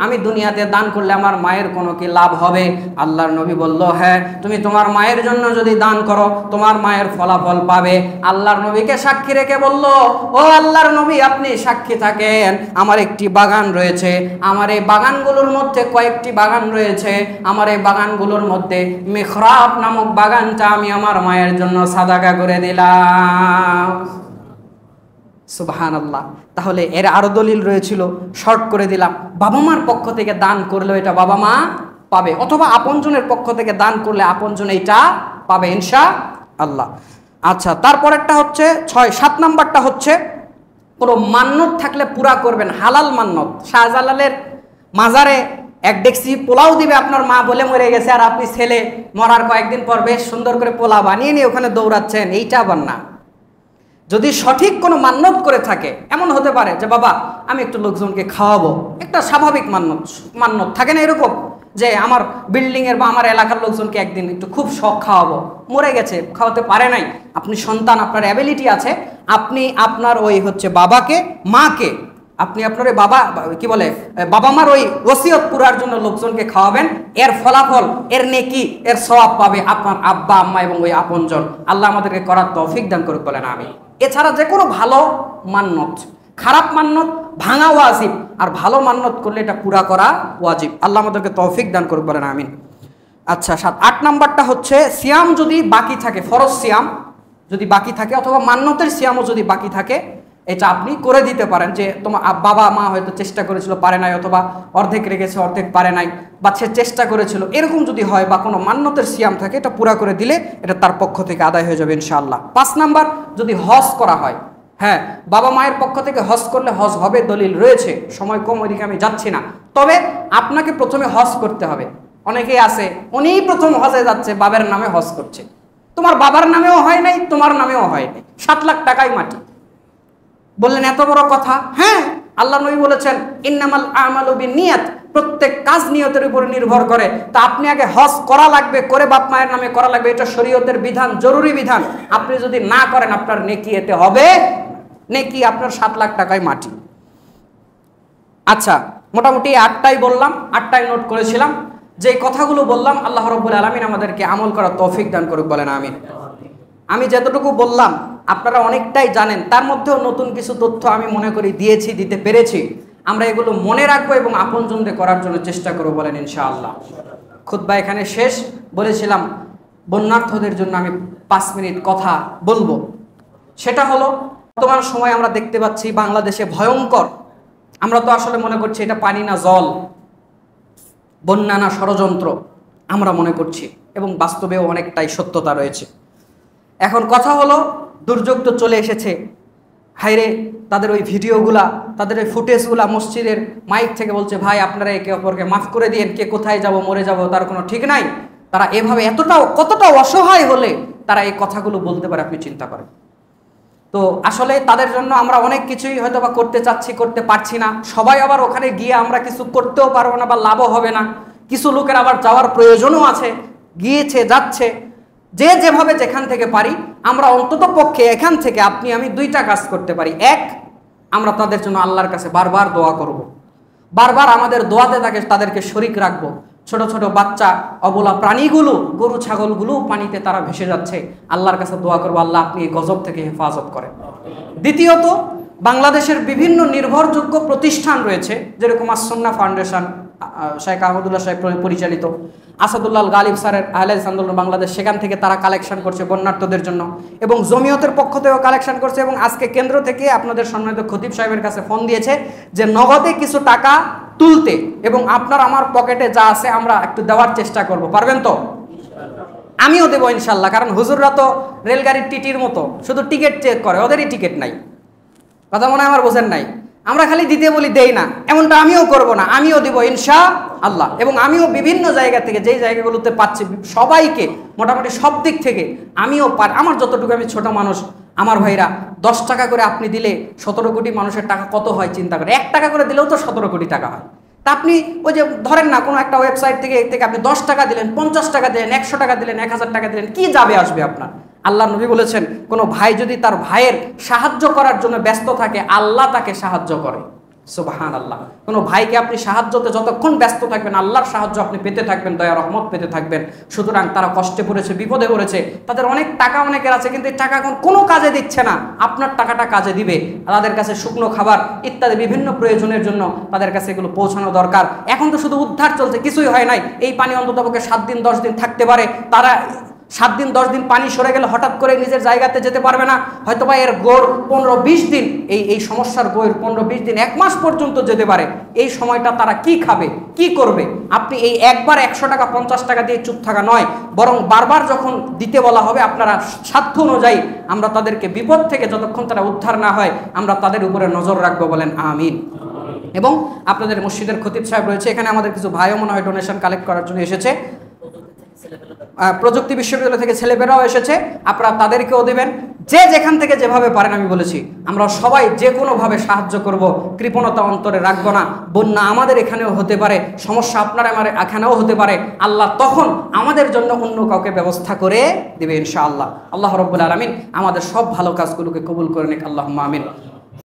আমি দুনিয়াতে দান করলে আমার মায়ের কোনো কি লাভ হবে? আল্লাহর নবী বলল, হ্যাঁ, তুমি তোমার মায়ের জন্য যদি দান করো তোমার মায়ের ফলাফল পাবে। আল্লাহর নবীকে সাক্ষী রেখে বলল, ও আল্লাহর নবী, আপনি সাক্ষী থাকেন, আমার একটি বাগান রয়েছে, আমার এই বাগানগুলোর মধ্যে কয়েকটি বাগান রয়েছে, আমার এই বাগানগুলোর মধ্যে মিহরাব নামক বাগানটা আমি আমার মায়ের জন্য সাদাকা করে দিলাম। সুবহানাল্লাহ। তাহলে এর আরো দলিল রয়েছিল, শর্ট করে দিলাম, বাবা মার পক্ষ থেকে দান করলে এটা বাবা মা পাবে, অথবা আপনজনের পক্ষ থেকে দান করলে আপনজন এটা পাবে ইনশাআল্লাহ। আচ্ছা, তারপরেরটা হচ্ছে 7 নাম্বারটা হচ্ছে, কোনো মান্নত থাকলে পুরা করবেন, হালাল মান্নত। শাহজালালের মাজারে এক ডেকসি পোলাও দিবে আপনার মা বলে মরে গেছে, আর আপনি ছেলে মরার কয়েকদিন পর বেশ সুন্দর করে পোলাও বানিয়ে নিয়ে ওখানে দৌড়াচ্ছেন, এইটা আবার না। যদি সঠিক কোনো মান্নত করে থাকে, এমন হতে পারে যে বাবা আমি একটু লোকজনকে খাওয়াবো, একটা স্বাভাবিক মান্নত থাকে না এরকম, যে আমার বিল্ডিংয়ের বা আমার এলাকার লোকজনকে একদিন একটু খুব শখ খাওয়াবো, মরে গেছে খাওয়াতে পারে নাই, আপনি সন্তান, আপনার অ্যাবিলিটি আছে, আপনি আপনার ওই হচ্ছে বাবাকে মাকে, আপনি আপনার ওই বাবা মার ওই ওসিয়ত পুরার জন্য লোকজনকে খাওয়াবেন, এর ফলাফল, এর নেকি, এর সওয়াব পাবে আপনার আব্বা আম্মা এবং ওই আপনজন। আল্লাহ আমাদেরকে করার তৌফিক দান করুক, বলেন আমিন। এছাড়া যে কোনো ভালো মান্নত, খারাপ মান্নত ভাঙা ওয়াজিব, আর ভালো মান্নত করলে এটা পুরা করা ওয়াজিব। আল্লাহ আমাদেরকে তৌফিক দান করুক, বলেন আমিন। আচ্ছা, 8 নাম্বারটা হচ্ছে, সিয়াম যদি বাকি থাকে, ফরজ সিয়াম যদি বাকি থাকে, অথবা মান্নতের সিয়ামও যদি বাকি থাকে, এটা আপনি করে দিতে পারেন। যে তোমার বাবা মা হয়তো চেষ্টা করেছিল, পারে নাই, অথবা অর্ধেক রেখেছে, অর্ধেক পারে নাই, বা সে চেষ্টা করেছিল, এরকম যদি হয়, বা কোনো মান্নতের সিয়াম থাকে, এটা পুরা করে দিলে এটা তার পক্ষ থেকে আদায় হয়ে যাবে ইনশাআল্লাহ। 5 নাম্বার, যদি হজ করা হয়, হ্যাঁ, বাবা মায়ের পক্ষ থেকে হজ করলে হজ হবে, দলিল রয়েছে, সময় কম, ওইদিকে আমি যাচ্ছি না। তবে আপনাকে প্রথমে হজ করতে হবে। অনেকেই আছে, উনি প্রথম হজে যাচ্ছে, বাবার নামে হজ করছে, তোমার বাবার নামেও হয় নাই, তোমার নামেও হয় নাই, 7 লাখ টাকাই মাটি। বললেন এত বড় কথা? হ্যাঁ, আল্লাহ নবী বলেছেন, ইন্নামাল আমালু বিন্নিয়াত, প্রত্যেক কাজ নিয়তের উপর নির্ভর করে। তা আপনি আগে হজ করা লাগবে, করে বাপ মায়ের নামে করা লাগবে, এটা শরীয়তের বিধান, জরুরি বিধান। আপনি যদি না করেন, আপনার নেকি এতে হবে, নেকি আপনার 7 লাখ টাকায় মাটি। আচ্ছা, মোটামুটি 8টাই বললাম, 8টাই নোট করেছিলাম। যে কথাগুলো বললাম, আল্লাহ রাব্বুল আলামিন আমাদেরকে আমল করার তৌফিক দান করুক, বলেন আমিন। আমি যতটুকু বললাম আপনারা অনেকটাই জানেন, তার মধ্যেও নতুন কিছু তথ্য আমি মনে করি দিতে পেরেছি। আমরা এগুলো মনে রাখবো এবং আপনজনদের করার জন্য চেষ্টা করবো, বলেন ইনশাআল্লাহ। খুতবা এখানে শেষ। বলেছিলাম বন্যার্থদের জন্য আমি 5 মিনিট কথা বলবো। সেটা হলো, বর্তমান সময় আমরা দেখতে পাচ্ছি বাংলাদেশে ভয়ঙ্কর, আমরা তো আসলে মনে করছি এটা পানি না জল, বন্যা না ষড়যন্ত্র, আমরা মনে করছি, এবং বাস্তবেও অনেকটাই সত্যতা রয়েছে। এখন কথা হলো, দুর্যোগ তো চলে এসেছে, হাইরে তাদের ওই ভিডিওগুলা, তাদের ওই ফুটেজগুলা, মসজিদের মাইক থেকে বলছে, ভাই আপনারা একে অপরকে মাফ করে দিয়েন, কে কোথায় যাব, মরে যাব তার কোনো ঠিক নাই। তারা এভাবে কতটা অসহায় হলে তারা এই কথাগুলো বলতে পারে, আপনি চিন্তা করেন। তো আসলে তাদের জন্য আমরা অনেক কিছুই হয়তো বা করতে চাচ্ছি, করতে পারছি না। সবাই আবার ওখানে গিয়ে আমরা কিছু করতেও পারবো না বা লাভও হবে না। কিছু লোকের আবার যাওয়ার প্রয়োজনও আছে, গিয়েছে, যাচ্ছে। যে যেভাবে যেখান থেকে পারি, আমরা অন্তত পক্ষে এখান থেকে আপনি আমি 2টা কাজ করতে পারি। 1, আমরা তাদের জন্য আল্লাহর কাছে বারবার দোয়া করব, বারবার আমাদের দোয়াতে তাদেরকে শরীক রাখবো। ছোট ছোট বাচ্চা, অবলা প্রাণীগুলো, গরু ছাগলগুলো পানিতে তারা ভেসে যাচ্ছে, আল্লাহর কাছে দোয়া করবো, আল্লাহ আপনি এই গজব থেকে হেফাজত করেন। দ্বিতীয়ত, বাংলাদেশের বিভিন্ন নির্ভরযোগ্য প্রতিষ্ঠান রয়েছে, যেরকম আসন্না ফাউন্ডেশন, শেখ আহমদুল্লাহ সাহেব পরিচালিত, আসাদুল্লাহ গালিব স্যারের আহলে হাদিস আন্দোলন বাংলাদেশ, সেখান থেকে তারা কালেকশন করছে বন্যার্থদের জন্য, এবং জমিয়তের পক্ষ থেকেও কালেকশন করছে। এবং আজকে কেন্দ্র থেকে আপনাদের সম্মানিত খতিব সাহেবের কাছে ফোন দিয়েছে যে নগদে কিছু টাকা তুলতে, এবং আপনার আমার পকেটে যা আছে আমরা একটু দেওয়ার চেষ্টা করব। পারবেন তো? আমিও দেবো ইনশাল্লাহ, কারণ হুজুররা তো রেলগাড়ির টিটির মতো, শুধু টিকিট চেক করে, ওদেরই টিকিট নাই। কথা মনে হয় আমার বোঝেন নাই। আমরা খালি দিতে বলি, দেই না, এমনটা আমিও করব না, আমিও দিব ইনশাআল্লাহ। এবং আমিও বিভিন্ন জায়গা থেকে, যেই জায়গাগুলোতে পাচ্ছি সবাইকে, মোটামুটি সব দিক থেকে আমিও আমার যতটুকু, আমি ছোট মানুষ, আমার ভাইরা 10 টাকা করে আপনি দিলে 17 কোটি মানুষের টাকা কত হয় চিন্তা করে। 1 টাকা করে দিলেও তো 17 কোটি টাকা হয়। তা আপনি ওই যে ধরেন না, কোনো একটা ওয়েবসাইট থেকে আপনি 10 টাকা দিলেন, 50 টাকা দিলেন, 100 টাকা দিলেন, 1000 টাকা দিলেন, কি যাবে আসবে আপনার? আল্লাহ নবী বলেছেন, কোনো ভাই যদি তার ভাইয়ের সাহায্য করার জন্য ব্যস্ত থাকে, আল্লাহ তাকে সাহায্য করে। সুবহানাল্লাহ। কোনো ভাইকে আপনি সাহায্যতে যতক্ষণ ব্যস্ত থাকবেন, আল্লাহর সাহায্য আপনি পেতে থাকবেন, দয়া রহমত পেতে থাকবেন। সুতরাং তারা কষ্টে পড়েছে, বিপদে পড়েছে, তাদের অনেক টাকা অনেকের আছে, কিন্তু এই টাকা এখন কোনো কাজে দিচ্ছে না। আপনার টাকাটা কাজে দিবে। তাদের কাছে শুকনো খাবার ইত্যাদি বিভিন্ন প্রয়োজনের জন্য তাদের কাছে এগুলো পৌঁছানো দরকার। এখন তো শুধু উদ্ধার চলছে, কিছুই হয় নাই। এই পানি অন্ততপক্ষে 7 দিন 10 দিন থাকতে পারে। তারা 7 দিন 10 দিন পানি সরে গেলে হঠাৎ করে নিজের জায়গাতে যেতে পারবে না, হয়তো বা এর গড় 15-20 দিন, এই সমস্যার গড় 15-20 দিন, 1 মাস পর্যন্ত যেতে পারে। এই সময়টা তারা কি খাবে, কি করবে? আপনি এই একবার 100 টাকা 50 টাকা দিয়ে চুপ থাকা নয়, বরং বারবার যখন দিতে বলা হবে, আপনারা সাধ্য অনুযায়ী আমরা তাদেরকে বিপদ থেকে যতক্ষণ তারা উদ্ধার না হয়, আমরা তাদের উপরে নজর রাখবো, বলেন আমিন। এবং আপনাদের মসজিদের খতিব সাহেব রয়েছে এখানে, আমাদের কিছু ভাইও মনে হয় ডোনেশন কালেক্ট করার জন্য এসেছে, প্রযুক্তি বিশ্ববিদ্যালয় থেকে ছেলেমেয়েরাও এসেছে, আপনারা তাদেরকেও দেবেন। যে যেখান থেকে যেভাবে পারেন, আমি বলেছি আমরা সবাই যে কোনোভাবে সাহায্য করব, কৃপণতা অন্তরে রাখবো না। বন্যা আমাদের এখানেও হতে পারে, সমস্যা আপনার আমার এখানেও হতে পারে, আল্লাহ তখন আমাদের জন্য অন্য কাউকে ব্যবস্থা করে দিবে ইনশাআল্লাহ। আল্লাহ রাব্বুল আলামিন আমাদের সব ভালো কাজগুলোকে কবুল করে নিক, আল্লাহুম্মা আমিন।